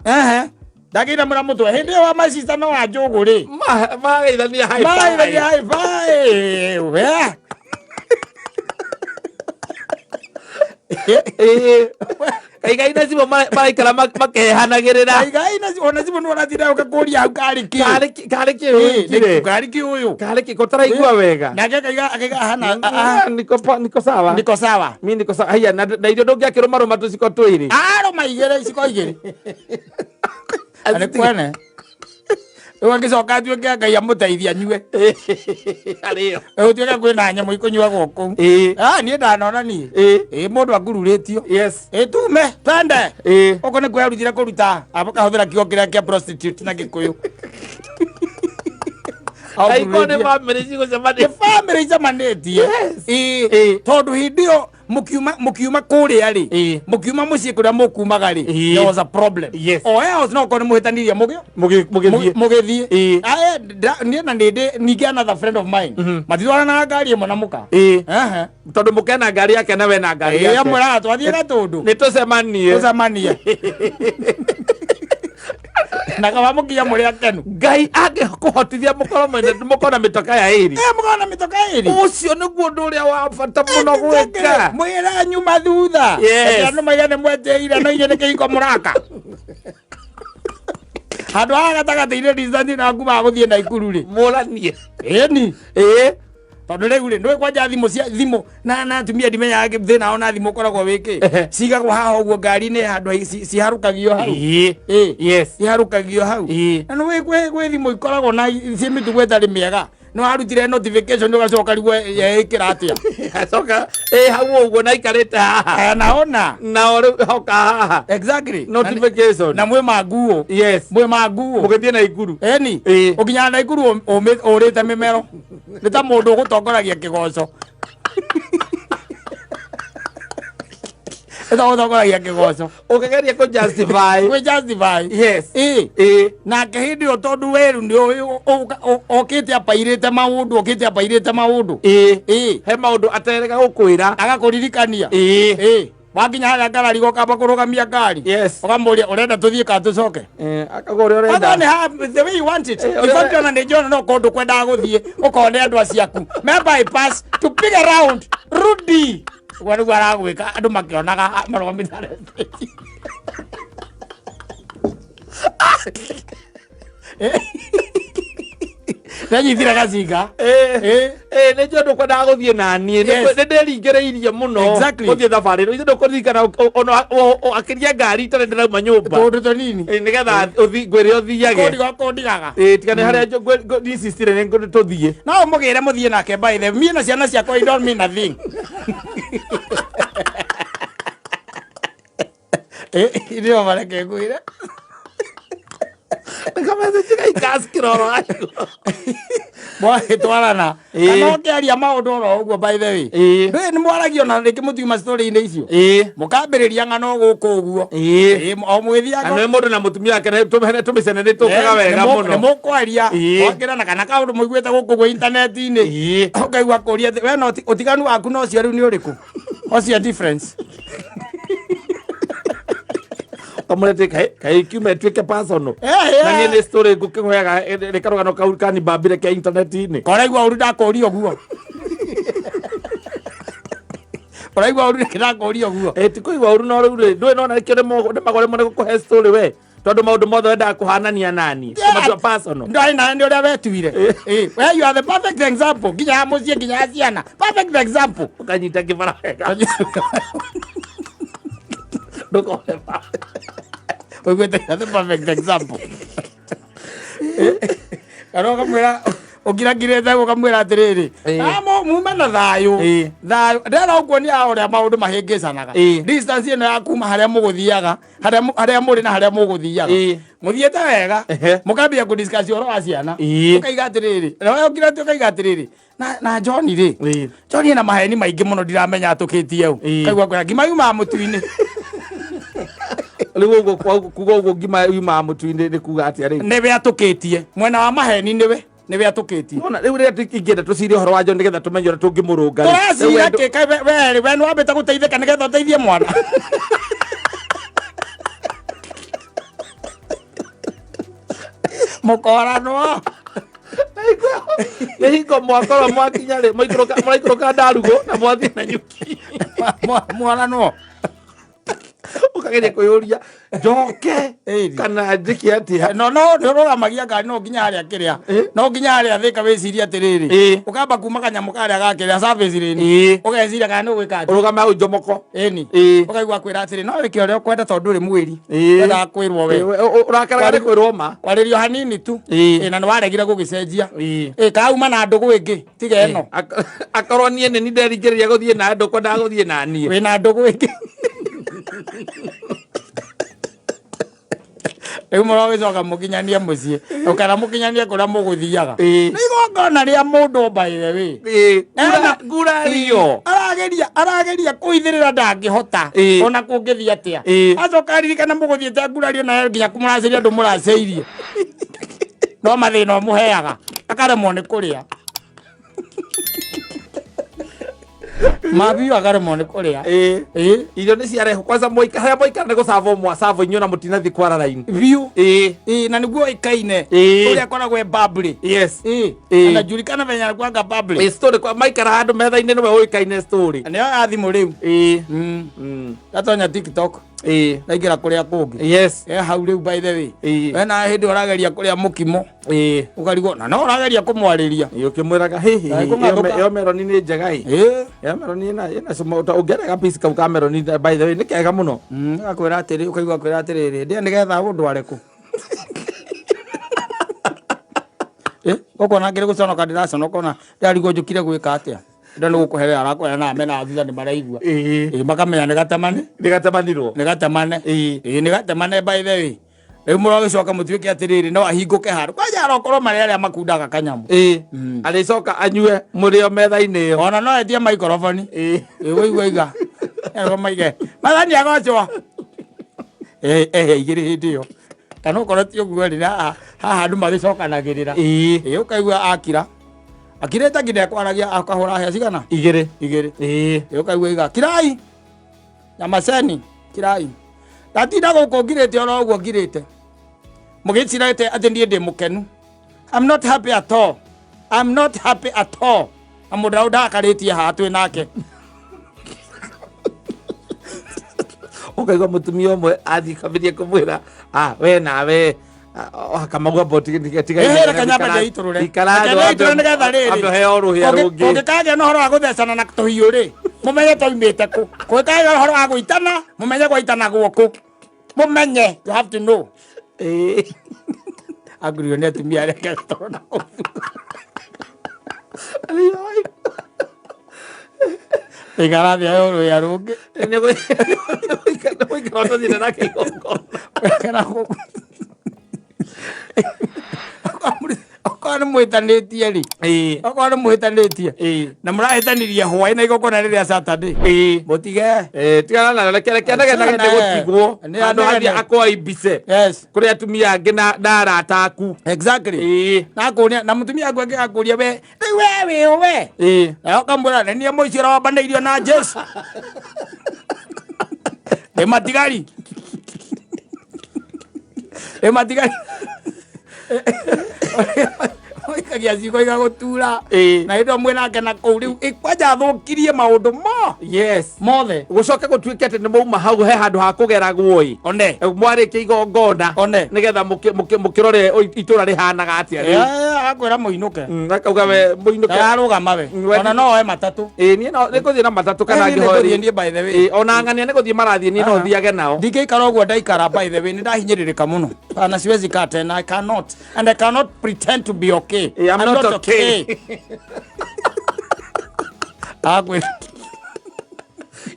ndangĩinamũra mũtwe hĩndĩ ĩyo wa macista no wa njũgũ rĩ magaithania kaigaina cimo maraikara makehanagĩrĩra ona cimo nĩ ũratinda ũgakũria hau karĩ kĩ gũtaraigua wega nake akaiga hana niko sawa haya na irio ndũngĩakĩrũmarũma tũciko twĩrĩ arũma igĩrĩ iciko igĩrĩ nĩ kwene rĩu angĩcoka atuĩke Ngai amũteithia nyue arĩo ũtuĩke kwĩna nyamũ ikũnyuagwo kũu niĩ ndanona niĩ mũndũ angururĩtio tume twende ũkũ nĩ kwĩrutire kũruta akahũthĩra kiugo kĩrĩa kĩa prostitute na Gĩkũyũ Aiko nĩ family cigũcemania. Family icemanĩtie. Tondũ hĩndĩ ĩyo mũkiuma kũrĩa rĩ, mũkiuma mũciĩ kũrĩa mũkumaga rĩ, there was a problem. O else no korwo mũhĩtanirie mũgĩthiĩ. Niĩ na ningĩ another friend of mine matitwaranaga ngari ĩmwe na mũka. Tondũ mũka na ngari yake na we na ngari yake. Amwĩraga twathiĩ Gatũndũ. Nĩtũcemanie. Na kama mũkinya mũrĩ akenu. Ngai angĩkũhotithia mũkorwo na mĩtoka ya ĩrĩ. Mũkorwo na mĩtoka ĩrĩ. Ũcio nĩguo ũndũ ũrĩa wa bata mũno gwĩka. Mwĩra nyuma thutha. Andũ maigane mweteire no inyuĩ nĩ kĩhiko mũraka. Handũ haha gatagatĩ-inĩ distance na kuma gũthiĩ Naikuru rĩ. Mũranie. Ĩni. Tondũ rĩu rĩ, ndũĩ kwanja thimũ na atumia ndimenyaga thĩna ona thimũ ũkoragwo wĩkĩ. Cigagwo haha ũguo ngari-inĩ handũ ciharũkagio hau. Ciharũkagio hau. Na nĩ gwĩ thimũ ikoragwo na ciĩ mĩtugo ĩtarĩ mĩega. No harutire notification ũgacoka rĩu ĩkĩra atĩa. Acoka hau ũguo na ikarĩte haha. Na rĩu hoka haha. Exactly. Notification. Na mwĩ manguo. Mwĩ manguo. Mũgĩthiĩ Naikuru. Ĩni. Ũkinyaga Naikuru ũrĩte mĩmero. Nĩ ta mũndũ ũgũtongoragia kĩgoco. Ũtongoragia kĩgoco. Ũkĩgeria justify. Nake hĩndĩ ĩyo tondũ weru nĩ okĩte apairĩte maũndũ. He maũndũ aterega gũkwĩra. Agakũririkania. Wakinya harĩa ngarari gũkamba kũrũgamia ngari. Ũkamũria ũrenda tũthiĩ kana tũcoke. Akagũria ũrenda. The way you want it. Ifakĩona nĩ njona no kũndũ kwendaga gũthiĩ ũkone andũ aciaku. Me bypass to pick around. Rudi. Rĩu aragwĩka andũ makĩonaga marũgamĩte. Nanyitire gacinga. Nĩ njũĩ ndũkwendaga gũthiĩ na niĩ. Nĩ ndĩringĩrĩirie mũno gũthiĩ thabarĩ ĩno. Ithe ndũkũririkana akĩria ngari itarĩ ndĩrauma nyũmba. Tũndũ tũnini. Nĩgetha ngwĩre ũthiage. Kũndigaga. Tiga nĩ harĩa insistire nĩ tũthiĩ. No mũgĩre mũthiĩ nake by the way. Mie na ciana ciakwa I don't mean nothing. Ndio mareke ngwĩre. Nikamwambia chika ikaskiroro ayo. Mwahĩtwarana. Kana ũkĩaria maũndũ oro ũguo by the way. Ndũĩ nĩ mwaragio na rĩngĩ mũtiuma story-inĩ icio. Mũkambĩrĩria ng'ano gũkũ ũguo. O mũgĩthiaga. Nĩ mũndũ na mũtumia wake tũmĩcene nĩ tũkaga wega mũno. Nĩ mũkwaria. Wakĩra na kana kaũndũ mũiguĩte gũkũ gwa intaneti-inĩ. Ũkaigua kũria we no ũtiganu waku no cio rĩu nĩ ũrĩkũ? What's difference? Kamulete kai kiume tuike personal. Na nĩ story ngũkĩhoyaga rĩkarũgano kau kani mbambire kia internet-inĩ. Koraigua ũru ndakũria ũguo. Koraigua ũru ndakũria ũguo. Ti kũigua ũru no rĩu ndũĩ no na kĩo nĩ magore mũno gũkũhe story we. Tondũ maũndũ mothe wendaga kũhanania nani. Matua personal. Ndari na nĩ ũrĩa wetuire. Where you are the perfect example. Nginya mũciĩ nginya ciana. Perfect example. Ũkanyita kĩbara wega. Ndũkone ba. Wewe the perfect example. Karoga mwera ogiragirete gukamwira atiriri. Mume na thayo. Thayo ndera ukuonia ũrĩa maũndũ mahĩngĩcanaga. Distance ĩno ya kuma harĩa mũgũthiaga, harĩa mũrĩ na harĩa mũgũthiaga. Mũthiĩte wega, mũkambia ku discuss ũhoro wa ciana. Ũkaiga atiriri. Na ogirate ũkaiga atiriri. Na John rĩ. John ena maheni maingĩ mũno ndiramenya atũkĩtie ũũ. Kaigua kwĩra ngima yuma mũtu-inĩ. Rĩu ũguo kuga ũguo ngima yuma mũtu-inĩ nĩ kuga atĩa rĩu? Nĩwe atũkĩtie. Mwena wa maheni nĩwe atũkĩtie. Ona rĩu rĩrĩa ingĩenda tũcirie ũhoro wa John nĩgetha tũmenye ũrĩa tũngĩmũrũnga. Tũracira kĩ we nĩ wambĩte gũteithĩka nĩgetha ũteithie mwana. Mũkorano. Nĩ hingo mwakora mwakinya rĩ mũraikũrũka ndarugo na mwathiĩ na nyuki. Mwana ukageria kuyuria njoke kana njike atia no nĩũrũgamagia ngari no nginya harĩa kĩrĩa no nginya harĩa thĩka wĩciria atĩrĩrĩ ũkamba kuma kanyamũ karĩa gakĩrĩa service rĩni ũgeciria kana nĩũgwĩka atĩa ũrũgama hau njomoko ĩni ũkaigua kwĩra atĩrĩ no wĩke ũrĩa ũkwenda tondũ ndũrĩ mwĩri wenda kwĩrwo we ũrakaraga nĩ kwĩrwo ma kwarĩrio hanini tu na nĩwaregire gũgĩcenjia kauma na ndũgũ ĩngĩ tiga ĩno akorwo niĩ nĩ nderingĩrĩria gũthiĩ na ndũ kwendaga gũthiĩ na niĩ wĩna ndũgũ ĩngĩ Rĩu mũrogicoka mũkinyanie mũciĩ ũkara mũkinyanie kũrĩa mũgũthiaga nĩ igongona rĩa mũndũ by the way ngurario arageria kũithĩrĩra ndangĩhota ona kũngĩthiĩ atĩa acoka aririkana mũgũthiĩte ngurario nayo nginya kũmũracĩria andũ mũracĩirie no mathĩna mũheaga akaremwo nĩ kũrĩa mabiu akaremwo nĩ kũrĩa irio nĩ ciareho kwanza moika harĩa moika nĩ gũcava mwacava inyuĩ na mũtinathi kwara raini biu na nĩguo ĩkaine ũrĩa akoragwo babri anajulikana venye anakuanga babri story kwa maikara handũ metha-inĩ nĩwe ũĩkaine story nĩyo ya thimũ rĩu gatonya TikTok naingĩra kũrĩa kũngĩ hau rĩu by the way wena hĩndĩ ũrageria kũrĩa mũkimo ũkarigwo na no ũrageria kũmwarĩria ũkĩmwĩraga hihi ĩyo meroni nĩ njega ĩyo meroni ĩna cuma ũngĩrega piece kau ka meroni by the way nĩ kega mũno akwĩra atĩrĩ ũkaigua akwĩra atĩrĩrĩ ndĩa nĩgetha ũndware kũ ũkona ngĩrĩ gũconoka ndĩraconoka na ndarigwo njũkire gwĩka atĩa nda nĩ gũkũherera arakwĩra na mena thutha nĩ maraigua makamenya nĩ gatemane nĩ gatemane by the way rĩu mũragĩcoka mũtuĩke atĩrĩrĩ no ahingũke handũ kwanja arokorwo marĩ arĩa makundaga kanyamũ arĩcoka anyue mũrĩo metha-inĩ ĩyo ona no etie maikoroboni wĩigua iga maige mathani agocwo igĩrĩ hĩndĩ ĩyo kana ũkorwo ti ũguo rĩ haha andũ magĩcokanagĩrĩra ũkaigua akirĩte nginya ekwaragia akahũra hĩa cigana igĩrĩ ũkaigua iga kirai nyamaceni kirai ndatinda gũkũ ngirĩte oro ũguo ngirĩte mũgĩcirĩte atĩ niĩ ndĩ mũkenu I'm not happy at all na mũndũ ũrĩa ndakarĩtie haha twĩ nake ũkaigua mũtumia ũmwe athiĩ kũmwĩra we nawe akamagua boti tiga kanyamba ja iturure nĩgetha rĩrĩ ũngĩkagĩa na ũhoro wa gũthecana na tũhiũ rĩ mũmenye tũimĩte kũ kũngĩkagĩa ũhoro wa gũitana mũmenye gwaitana gwakũ mũmenye you have to know agurio nĩ atumia arĩa ketona igarathi ayo rũya rũngĩ ũthiĩte nake igongona okorwo nĩ mwĩtanĩtie rĩ okorwo nĩ mwĩtanĩtie na mũrahĩtanĩrie hwaĩ na igongona rĩrĩa Saturday mũtige tigana na rekerekenagena gũtigwo andũ hathia akwaibice kũrĩ atumia angĩ na arata aku exactly na mũtumia aku angĩ akũria we rĩu we na ũkamwĩra nĩ niĩ mũici ũrombanĩirio na Jesu matigari oikagia ciugo igagũtura na hĩndĩ mwĩ nake na kũu rĩu kwanja thũkirie maũndũ mothe gũcoke gũtuĩke atĩ nĩ mauma hau he handũ ha kũgeragwo one mwarĩkia igongona nĩgetha mũkĩrore itũra rĩhanaga atĩa akwĩra mũinũke akauga we mũinũke arũgama we ona no oe matatũ niĩ nĩ gũthiĩ na matatũ kana ngĩhoria ona ng'ania nĩ gũthiĩ marathiĩ niĩ no thiage nao ndingĩikara ũguo ndaikara by the way nĩ ndahinyĩrĩrĩka mũno na siwezi kaa tena I cannot pretend to be okay I'm not okay.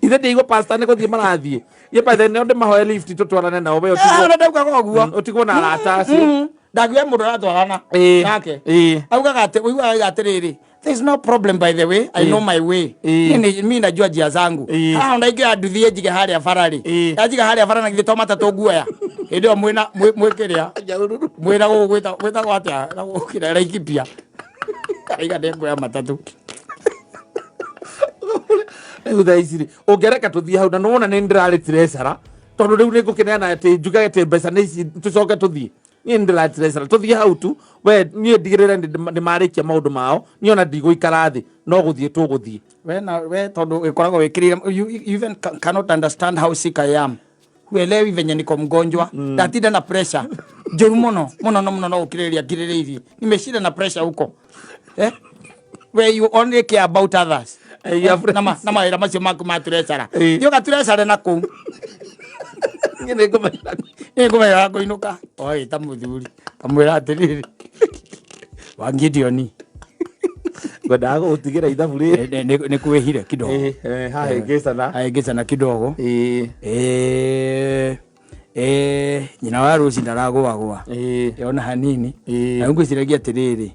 Ithe ndĩigua pastor nĩ gũthiĩ marathiĩ ye by the way ndĩ mahoe lift tũtwarane nao we ũtigwo na arata acio ndagiwe mũndũ aratwarana nake augaga atĩ ũiguaga atĩrĩrĩ there is no problem by the way I know my way mimi najua njia zangu haha ndaingĩra nduthie njige harĩa bara rĩ njiga harĩa bara na githĩ to matatũ nguoya hĩndĩ ĩyo mwĩkĩrĩa mwĩna gwĩtagwo atĩa na gũkĩra Laikipia aiga ndekuoya matatũ rĩu thaa ici rĩ ũngĩreka tũthiĩ hau na nĩwona nĩ ndĩrarĩtire cara tondũ rĩu nĩ ngũkĩneana atĩ njugage atĩ mbeca nĩ ici tũcoke tũthiĩ niĩ ndĩrarĩtire cara tũthiĩ hau tu we niĩ ndigĩrĩre nĩ marĩkia maũndũ mao niĩ ona ndigũikara thĩ no gũthiĩ tũgũthiĩ we tondũ gĩkoragwo wĩkĩrĩire you even cannot understand how sick I am huelewi venye niko mgonjwa ndatinda na pressure njũru mũno no ũkirĩrĩria ngirĩrĩirie nimeshinda na pressure huko where you only care about others na mawĩra macio maku maturecara thiĩ ũgaturecare na kũu nĩ ngũmenya kũinũka ta mũthuri kamwĩra atĩrĩrĩ wa Gideoni ngwendaga gũgũtigĩra ithabu rĩrĩ nĩ kwĩhire kidogo hahĩngĩcana kidogo nyina wa Rose ndaragwa yona hanini na ngwiciragia atiriri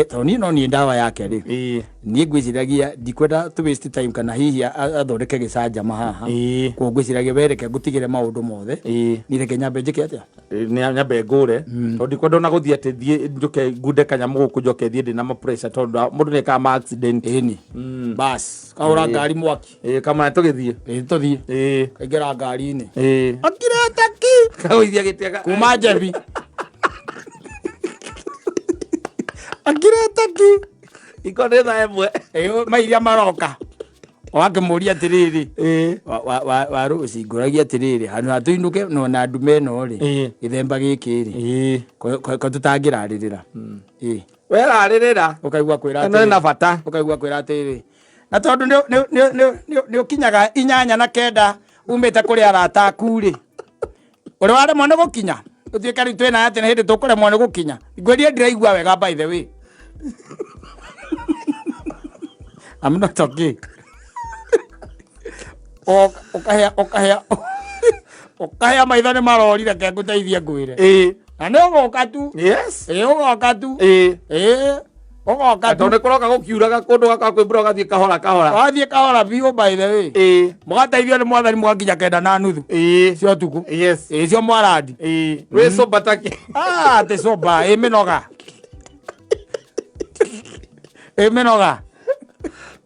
toni no ni ndawa yake ri ni ngwiciragia ndikwenda to waste time kana hihi athondeke gicanja mahaha ko ngwiciragia wereke gutigire maundu mothe ni reke nyambe njike atia ni nyambe ngure to ndikwenda na guthia te thie njuke gunde kanyamu guku njoke thie ndi na ma pressure tondu mundu ni kama accident ni bas kaura ngari mwaki kama tugithie tuthie kaigera ngari-ini akira taki kauithia gitiaga kuma Jebi Akiretaki ikone tha emwe mairia maroka wakimuria atiriri wa Rose nguragia atiriri handu hatuinuke no na ndume no ri githemba giki ri ko tutangiraririra weraririra ukaigua kwira no na bata ukaigua kwira atiriri na tondu ni ukinyaga 8 na 9 umite kuri arata aku ri uri ware mone gukinya utuika ri twena ati hindi tukure mone gukinya ngwerie ndiraigua wega by the way I'm not okay okaya maithane marorire ke nguteithia ngwire na ni ugoka tu ugoka tu ugoka tu tondu kuroka gukiuraga kundu gaka kwimbura gathie kahora wathie kahora biu by the way mugateithio ni mwathani mwakinya 9:30 cio tuku cio mwarandi we soba taki te soba minoga minoga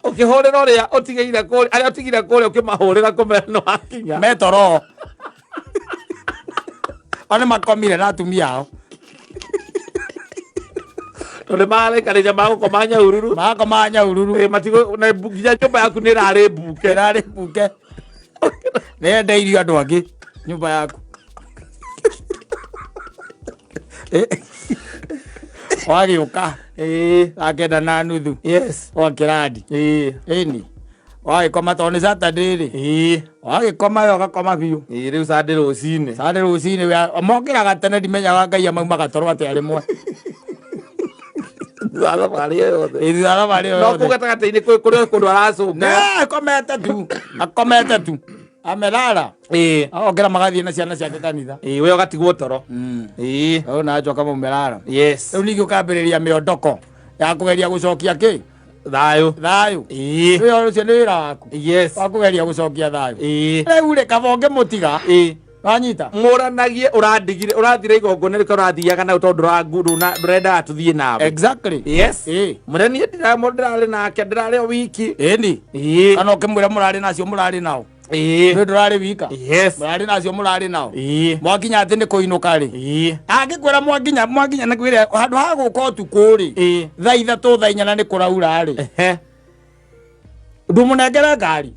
ukihurira uria utigeire kuri aria utigire kuri ukimahurira kumeno akinya metoro ane makomire na atumia ao tondu maraikarĩria magũkomanya ururu matigo na nginya nyũmba yaku nĩ ĩrarĩ mbuke nĩyendeirio andũ angĩ nyũmba yaku wagĩũka thaa 9:30 wa kĩrandi ĩni wagĩkoma tondũ nĩ Saturday rĩ wagĩkoma we ũgakoma biũ rĩu Sunday rũcinĩ mokĩraga tene ndimenyaga Ngai amaumaga toro atĩ arĩmwe thabarĩ yothe no kũu gatagatĩ-inĩ kũrĩ kũndũ aracũnga akomete tu amerara agokĩra magathiĩ na ciana ciake kanitha we ũgatigwo toro ũyũ nacoka maumerara rĩu ningĩ ũkambĩrĩria mĩondoko ya kũgeria gũcokia kĩ thayũ ũcio nĩ wĩra waku wa kũgeria gũcokia thayũ rĩu rĩ kabonge mũtiga wanyita mũranagie ũrathire igongona rĩka ũrathiaga nau tondũ ndũrenda tũthiĩ nawe mũrenie ndĩrarĩ nake ndĩrarĩ o wiki kana ũkĩmwĩra mũrarĩ nacio mũrarĩ nao ndũrarĩ wika mũrarĩ nacio mũrarĩ nao mwakinya atĩ nĩ kũinũka rĩ angĩkwĩra mwakinya nakwĩra handũ ha gũka ũtukũ rĩ thaa 3 thaa 4 nĩ kũraura rĩ ndũmũnengere ngari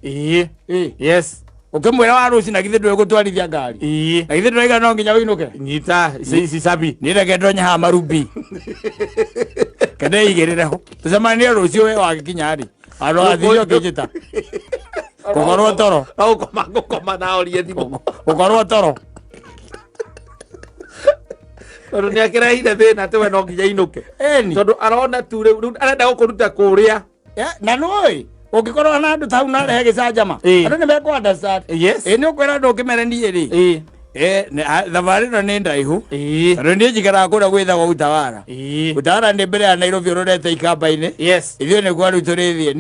ukimwira wa Rose na githe ndwe gutwarithia ngari na githe ndwaiga no nginya winuke nyita ici sabi ni reke ndonye ha marubi kende igirire ho tucemanie Rose we wagikinya ri aro athio kijita kukorwo toro au koma na orie thimu kukorwo toro tondu ni akirehire thina tiwe no nginya inuke tondu arona tu riu arenda gukuruta kuria na noi ukikorwo na andu tau na rehe gicajama andu ni mekwa understand ni ukwira andu ukimerenie ri thabarĩ ĩno nĩ ndaihu tondũ niĩ njikaraga kũrĩa gwĩthagwo Utawara nĩ mbere ya Nairobi ũrorete ikamba-inĩ ithuĩ nĩguo rĩu tũrĩthiĩ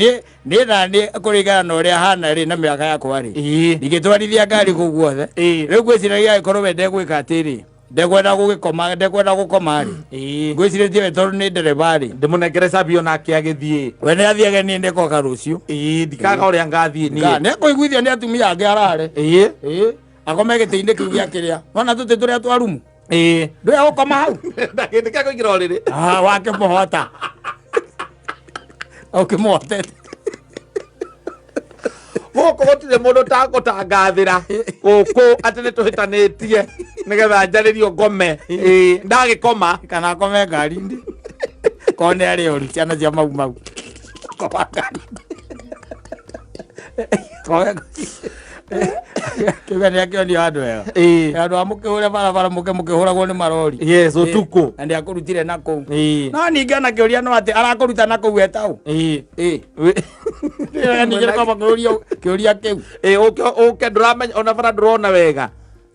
niĩ naniĩ kũringana na ũrĩa hana rĩ na mĩaka yakwa rĩ ndingĩtwarithia ngari kũu guothe rĩu ngwĩciragia angĩkorwo we ndegwĩka atĩrĩ ndekwenda gũgĩkoma rĩ ngwĩcirĩtie we tondũ nĩ ndereba rĩ ndĩmũnengere cabi onake agĩthiĩ we nĩ athiage niĩ ndekoka rũciũ ndikaga ũrĩa ngathiĩ niĩ nĩekũiguithia nĩ atumia angĩ arare akome gĩtĩ-inĩ kĩu gĩa kĩrĩa nona tũtĩ tũrĩa twarumu ndũya gũkoma hau ndakĩndĩka kũingĩra ũrĩrĩ wakĩmũhota ũkĩmũhotete gũkũ gũtirĩ mũndũ tagũtangathĩra gũkũ atĩ nĩ tũhĩtanĩtie nĩgetha njarĩrio ngome ndagĩkoma kana akome ngari-inĩ korwo nĩ arĩ oru ciana cia mau koma ngari kiuga nĩ akĩonio andũ ega andũ a mũkĩhũre barabara mũkĩhũragwo nĩ marori ũtukũ na nĩ akũrutire na kũu no ningĩ anakĩũria no atĩ arakũruta na kũu etau ningĩ kĩũria kĩu ũke ndũramenya ona bara ndũrona wega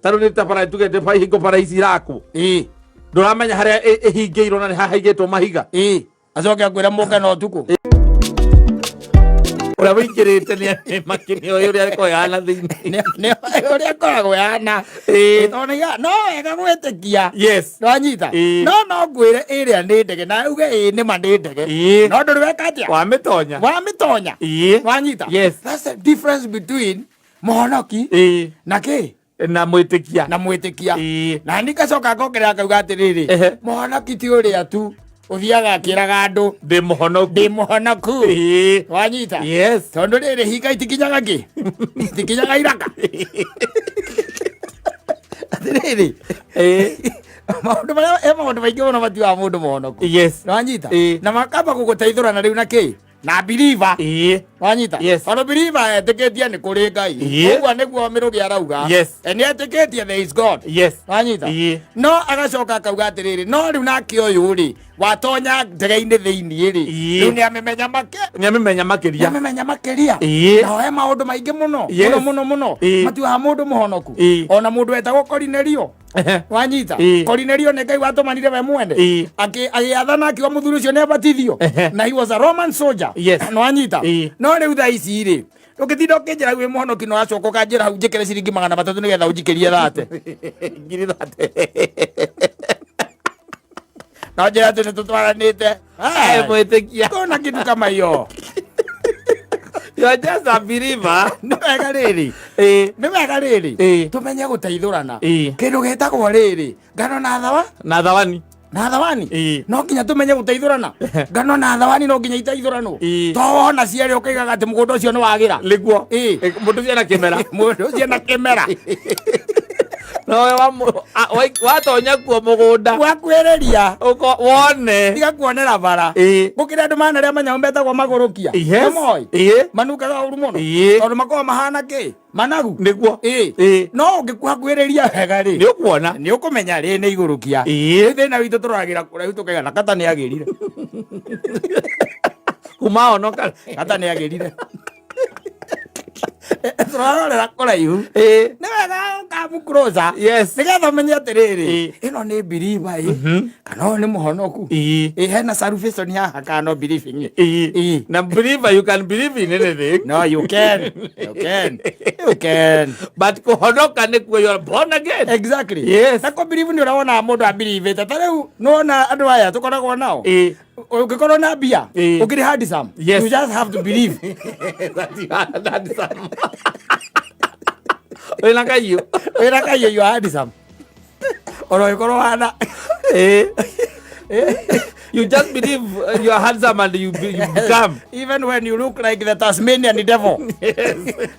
taru ni tapara tugete bai hingo para isiraku nduramenya haria ihingirwo na hahaigitwo mahiga acoke akwira muke no tuku uria wingirite ni makini uyu uria ariko yana thiini ni uria koragwo yana toniga no wega gwitikia nwanyita no ngwire iria ni ndege na uge ni ma ni ndege no nduri weka atia wamitonya nwanyita that's the difference between muhonoki na ki na mwitikia na nikacoka ngokerera kauga atiriri muhonoki ti uria tu uthiaga akiraga andu ndi muhonoku wanyita tondu riri hinga itikinyaga ki itikinyaga iraka atiriri maundu maingi muno matiuaga mundu muhonoku wanyita na makamba guguteithurana riu na ki na believer wanyita ono believer etikitie ni kuri Ngai uguo niguo mirugi arauga ni etikitie there is God wanyita no agacoka akauga atiriri no riu nake uyu ri watonya ndege-ini thiini ri riu ni amemenya makiria na he maundu maingi muno matiuaga mundu muhonoku ona mundu wetagwo Kornelio wanyita Kornelio ni Ngai watumanire we mwene agiathana akiuga muthuri ucio ni abatithio na he was a Roman soldier nwanyita no riu thaa ici ri ukitinda ukinjira wi muhonoki no acoka ukanjira hau njikire ciringi 300 nigetha unjikirie thate ngiri thate no njira ati nitutwaranite mwitikia kona kindu kama iyo you are just a believer ni wega riri tumenye guteithurana kindu getagwo riri ngano na thawani no nginya tumenye guteithurana ngano na thawani no nginya iteithurano to wona ciere ukaigaga ati mugunda ucio ni wagira liguo mundu ucio na kimera no watonya kuo mugunda wakwiriria wone tiga kuonera bara gukire andu mana ria manyau metagwo magurukia moi manukaga uru muno tondu makorwo mahana ki managu niguo no ungikuhakwiriria wega ri ni ukuona ni ukumenya ri ni igurukia thina witu turagira kuraihu tukaiga na kata ni agirire kuma onoka kata ni agirire turarorera kuraihu ni wega ukamu closer nigetha umenye atiriri ino ni believer kana ni muhonoku hena salvation haha kana no believing na believer you can believe in anything no you can but kuhonoka ni kuo you are born again exactly na ko believe ni urabona mundu abelieve tariu nona andu aya tukoragwo nao ukikorwo na bia ukiri handsome you just have to believe that wena kayo you are handsome oro ikorwo hana you just believe you are handsome and you become even when you look like the Tasmanian devil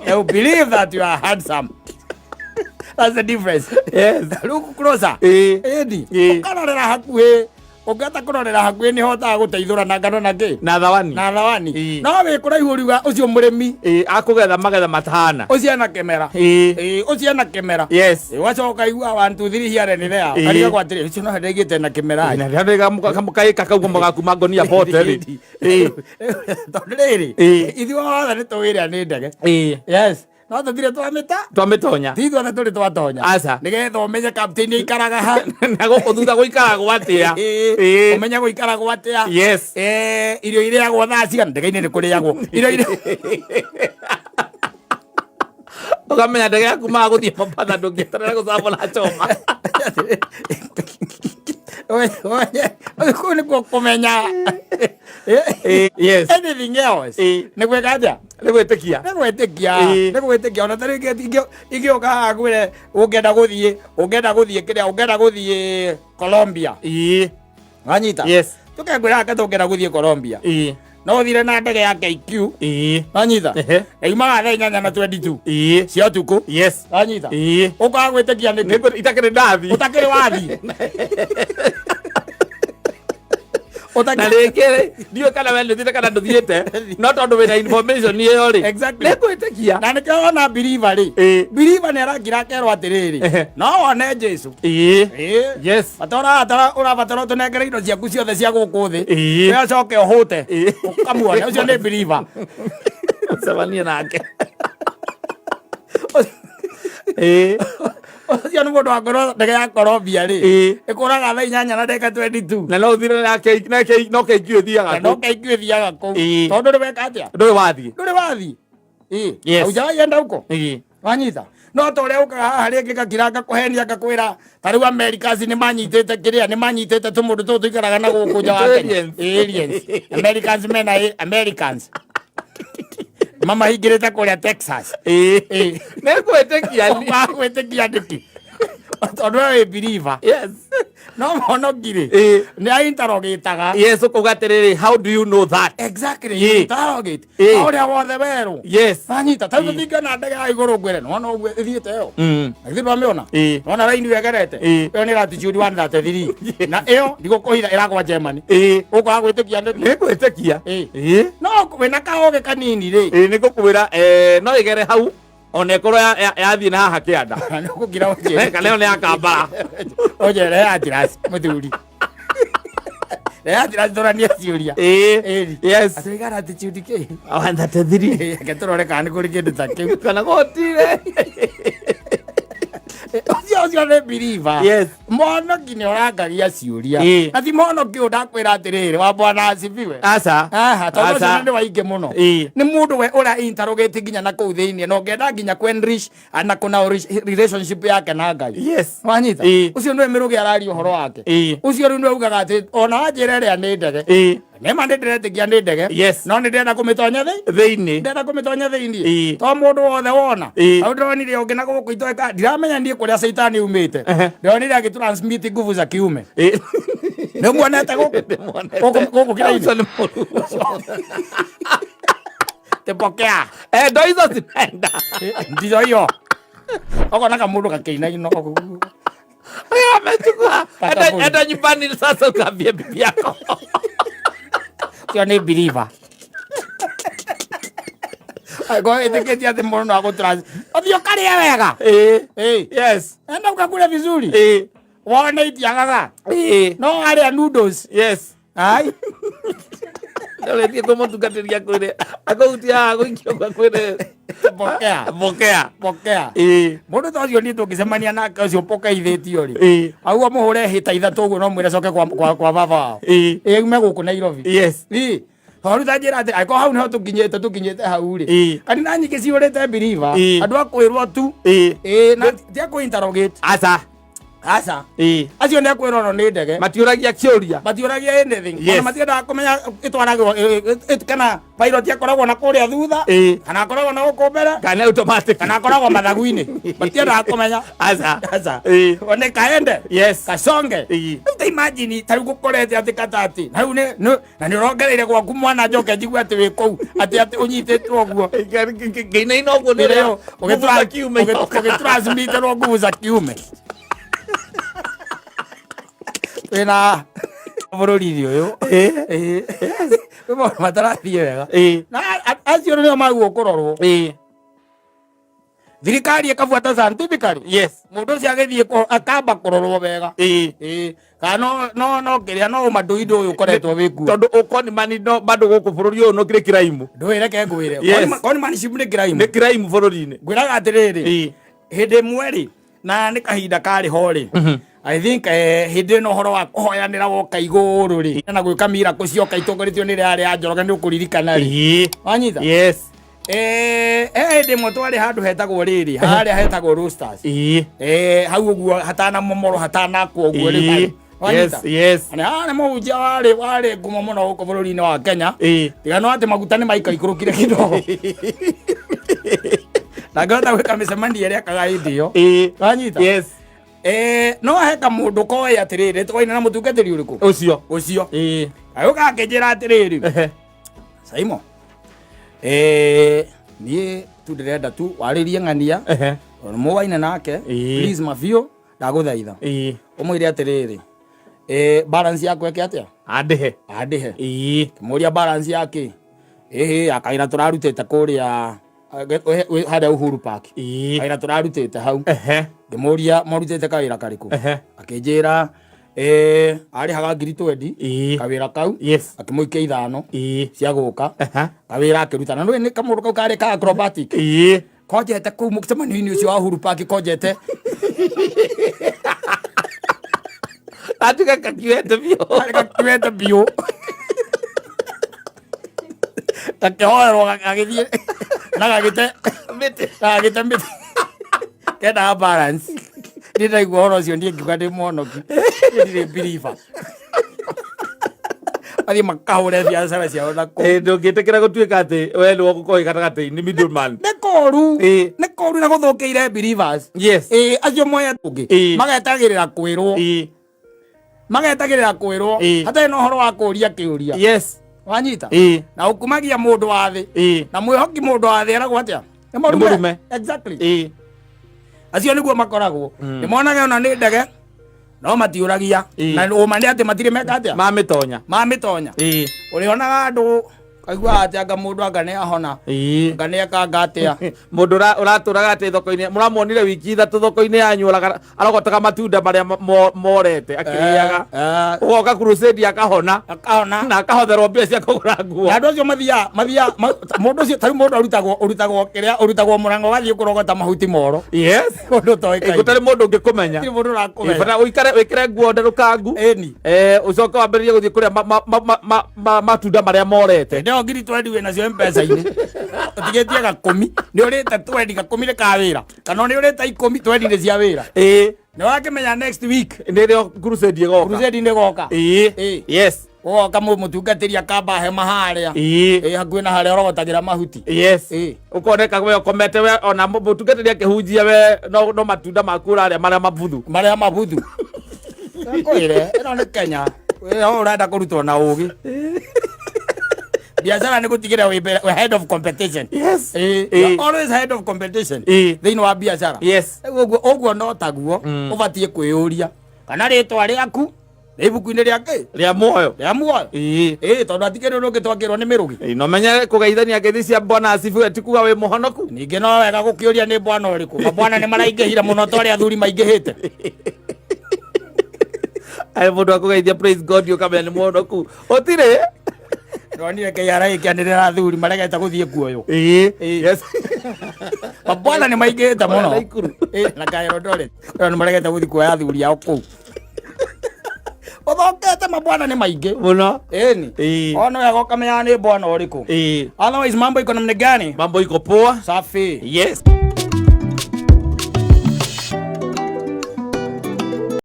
you believe that you are handsome. That's the difference. Look closer edi ukarorera hakuhi ungata kurorera hakuhi ni hotaga guteithurana ngano na ki na thawani no wi kuraihu riuga ucio murimi akugetha magetha matahana ucio na kemera ucio na kemera wacoka igua 1 2 3 here ni there ariga gwatire ucio no hendeigite na kemera na ndega mukaika kaugo magaku mangonia bote ri tondriri ithuo othe ni tuwira ni ndege no tuthire twamitonya tithio na turi twatonya aca nigetha umenye captain ikaraga ha na guku thutha guikaragwo atia umenye guikaragwo atia irio iriagwo thaa cigana ndege-ini ni kuriagwo irio ukamenya ndege yaku maguthie Mombasa ndungieterera gucambura choma oye nikuo kumenya anything else ni gwika atia ni gwitikia ona tari ingioka haha ngwire ungenda guthie kiria ungenda guthie Colombia wanyita tukengwira ake tungenda guthie Colombia no thire na ndege ya KQ wanyita imaga thaa 8:22 cia tuku wanyita ukaga gwitikia niki itakiri ndathi utakiri wathi na rĩngĩ ndiũ kana we nĩũthiĩte kana ndũthiĩte no tondũ wĩna information ĩyo rĩ nĩkwĩtĩkia na nĩkĩo wona believer rĩ believer nĩarangira akerwo atĩrĩrĩ no wone Jesu ũrabatara ũtũnengere indo ciaku ciothe cia gũkũ thĩ ũcoke ũhũte ũkamuone ũcio nĩ believer ũcemanie nake Ucio nĩ mũndũ wa ngoro ndege ya Colombia rĩ ĩkũraga thaa 8 na ndagĩka 22 na no ũthire no keingĩ ũthiaga no keingĩ ũthiaga kũu tondũ ndũrĩ weka atĩa ndũrĩ wathiĩ auja yenda huko wanyita no ta ũrĩa ũkaga haha rĩngĩ gakira ngakũhenia ngakwĩra ta rĩu Americans nĩ manyitĩte kĩrĩa nĩ manyitĩte tũmũndũ tũtũ tũikaraga na gũkũ nja wa Kenya aliens Americans mena Americans mama hingĩrĩte kũrĩa Texas nĩngwĩtĩkia ndĩki tondũ we believer no monokire nĩ ainterrogataga ũkauga atĩrĩrĩ how do you know that exactly interrogate ũrĩa wothe werũ anyita ta tũthinga na ndege ya igũrũ ngwĩre nona ũguo ĩthiĩte ĩyo githĩ ndwamĩona nona raini wegerete ĩyo nĩ latitude 133 na ĩyo ndigũkũhitha ĩragwa Germany ũkwaga gwĩtĩkia nĩngwĩtĩkia no wĩna kaũgĩ kanini rĩ nĩngũkwĩra no ĩgere hau ona ĩkorwo yathiĩ na haha kĩanda nĩgũkira ũnjĩre kana ĩyo nĩ ya kambara ũnjĩre ya tirasi mũthuri ya tirasi tũranie ciũria atũiga latitude kĩ 133 reke tũrore kana nĩ kũrĩ kĩndũ ta kĩu kana gũtire ũcio nĩ believer Mwonoki nĩ ũrangagia ciũria na ti Mwonoki ũyũ ndakwĩra atĩrĩrĩ wa Bwana asifiwe tondũ ũcio nĩ waingĩ mũno nĩ mũndũ we ũrĩa interrogate nginya na kũu thĩinĩ na ũngĩenda nginya kwenrich na kuna relationship yake na Ngai wanyita ũcio nĩwe mĩrũgĩ araria ũhoro wake ũcio rĩu nĩwe ugaga atĩ ona wanjĩra ĩrĩa nĩ ndege nĩma nĩndĩretĩkia nĩ ndege no nĩndĩrenda kũmĩtonya thĩinĩ ndĩrenda kũmĩtonya thĩinĩ to mũndũ wothe wona au ndĩronire ũngĩ na gũkũ itoeka ndiramenya niĩ kũrĩa Saitani umĩte ndĩronire agĩtransmit nguvu za kiume nĩmuonete gũkũ kĩrainĩ tepokea ndo hizo zinaenda ndizo hiyo okonaga mũndũ gakĩinaino amechukua enda nyumbani sasa ukaambie bibi yako sio nĩ believer Go ĩtĩkĩtie atĩ mũndũ no agũtrans ũthiĩ ũkarĩe wega enda ũkakũrĩa vizuri wone itiagaga no arĩa noodles ai nĩũrĩtie kũmũtungatĩria kwĩrĩ akũhutia gũikio kwĩrĩ pokea mũndũ ta ũcio niĩ tũngĩcemania nake ũcio pokeithĩtio rĩ auga mũhũre hĩta ithatũ ũguo no mwĩre coke kwa baba wao ume gũkũ Nairobi Horu ta njĩra atĩ angĩkorwo hau nĩho tũkinyĩte hau rĩ kanitha nyingĩ ciũrĩte believer andũ a kwĩrwo tu na ti a kũ-interrogate aca acio nĩ akwĩrwo no nĩ ndege matiũragia kĩũria matiũragia anything ona matiendaga kũmenya ĩtwaragwo kana pilot akoragwo na kũrĩa thutha kana akoragwo na gũkũ mbere kana automatic kana akoragwo mathagu-inĩ matiendaga kũmenya aca one kaende kasonge rĩu ta imagine ta rĩu gũkorete atĩ katati na rĩu na nĩ ũrongereire gwaku mwana njoke njigue atĩ wĩ kũu atĩ ũnyitĩtwo ũguo ngĩinaina ũguo nĩrĩo ũgĩtransmitĩrwo nguvu za kiume wĩna bũrũri-inĩ ũyũ maũndũ matarathiĩ wega na acio nĩo magwo kũrorwo thirikari ĩkabuata scientifically mũndũ ũcio agĩthiĩ akamba kũrorwo wega kana no kĩrĩa no ũmadũindo ũyũ ũkoretwo wĩkuo tondũ ũkonimani bado gũkũ bũrũri ũyũ nĩ kĩrĩ kĩraimu ndwĩreke ngwĩre conmanship nĩ kĩraimu bũrũri-inĩ ngwĩraga atĩrĩrĩ hĩndĩ ĩmwe rĩ na nĩ kahinda karĩ ho rĩ I think hĩndĩ ĩno ũhoro wa kũhoyanĩra woka igũrũ rĩ na gwĩka miracle cioka itongoretio nĩ rĩarĩ ya Njoroge nĩ ũkũririkana rĩ wanyita hĩndĩ ĩmwe twarĩ handũ hetagwo rĩrĩ harĩa hetagwo Roosters hau ũguo hatana momoro hatanakwo ũguo rĩ wanyita nĩ mũhunjia warĩ ngumo mũno gũkũ bũrũri-inĩ wa Kenya tiga no atĩ maguta nĩ maikaikũrũkire kidogo na ngahota gwĩka mĩcemanio ĩrĩa akaga hĩndĩ ĩyo wanyita no heka mũndũ koĩ atĩrĩrĩ twaina na mũtungatĩri ũrĩkũ ũcio agĩũka akĩnjĩra atĩrĩrĩ Simon niĩ tu ndĩrenda tu warĩrie ng'ania mũwaine nake please mabiũ ndagũthaitha ũmwĩre atĩrĩrĩ balance yakwe ĩke atĩa andĩhe kĩmũria balance yake akaira tũrarutĩte kũrĩa harĩa Uhuru Park akaira tũrarutĩte hau ngĩmũria marutĩte kawĩra karĩkũ akĩnjĩra arĩhaga 20 kawĩra kau akĩmũikia 5 cia gũka kawĩra akĩruta na nĩ kamũndũ kau karĩ ka acrobatic kojete kuu mũcemanio-inĩ ũcio wa Uhuru Park kojete atiga kakiwete biũ gakĩhoerwo gagĩthiĩ na gagĩte mĩtĩ kenda balance nĩ ndaigua ũhoro ũcio ndiĩ ngiuga ndĩ mũhonoki ndirĩ believer athiĩ makahũre biacara ciao na kũu ndũngĩtĩkĩra gũtuĩka atĩ we nĩwe ũgũkorwo gatagatĩ-inĩ middleman nĩ koru na gũthũkĩire believers acio moya tũngĩ magetagĩrĩra kwĩrwo hatarĩ na ũhoro wa kũũria kĩũria wanyita na ũkumagia mũndũ wa thĩ na mwĩhoki mũndũ wa thĩ eragwo atĩa nĩ mũrume exactly acio nĩguo makoragwo nĩ monage ona nĩ ndege no matiũragia na ũma nĩ atĩ matirĩ meka atĩa mamĩtonya ũrĩonaga andũ kaigua atĩ anga mũndũ anga nĩ ahona anga nĩ ekanga atĩa mũndũ ũratũraga atĩ thoko-inĩ mũramuonire wiki 3 thoko-inĩ yanyu arogotaga matunda marĩa morete akĩrĩaga ũgoka crusade akahona na akahotherwo mbia cia kũgũra nguo na andũ acio mathiaga mũndũ ũcio tarĩ mũndũ ũrutagwo mũrango gathiĩ kũrogota mahuti moro mũndũ ũtoĩkaine gũtarĩ mũndũ ũngĩkũmenya bata ũikare wĩkĩre nguo nderũkangu ũcoke wambĩrĩrie gũthiĩ kũrĩa matunda marĩa morete ngiri 20 wĩ nacio M-Pesa-inĩ ũtigĩtie gakũmi nĩ ũrĩte 20 gakũmi nĩ ka wĩra kana nĩ ũrĩte 10 20 nĩ cia wĩra nĩ wakĩmenya next week nĩrĩo crusade ĩgoka ũgoka mũtungatĩri akamba hema harĩa hakuhĩ na harĩa ũrogotagĩra mahuti ũkoneka we ũkomete we ona mũtungatĩri akĩhunjia we no matunda maku ũrarĩa marĩa mabuthu kwĩre ĩno nĩ Kenya ũrenda kũrutwo na ũgĩ biashara nĩ gũtigĩra we head of competition always head of competition thĩinĩ wa biashara ũguo no taguo ũbatiĩ kwĩyũria kana rĩtwa rĩaku nĩ ibuku-inĩ rĩa muoyo tondũ atikĩrĩ ũndũ ũngĩ twakĩrwo nĩ mĩrũgĩ no menye kũgeithania ngeithi cia bwana asifiwe ti kuga wĩ mũhonoku ningĩ no wega gũkĩũria nĩ bwana ũrĩkũ mabwana nĩ maraingĩhire mũno ta ũrĩa athuri maingĩhĩte mũndũ akũgeithia praise God ũkamenya nĩ mũhonoku ũtirĩ ronire KRA ĩkĩanĩrĩra athuri maregete gũthiĩ kuoywo mabwana nĩ maingĩhĩte mũno na kaĩro ndore nĩ maregete gũthiĩ kuoya athuri ao kũu ũthokete mabwana nĩ maingĩ mũno ona wega ũkamenya nĩ bwana ũrĩkũ otherwise mambo iko namna gani mambo iko poa safi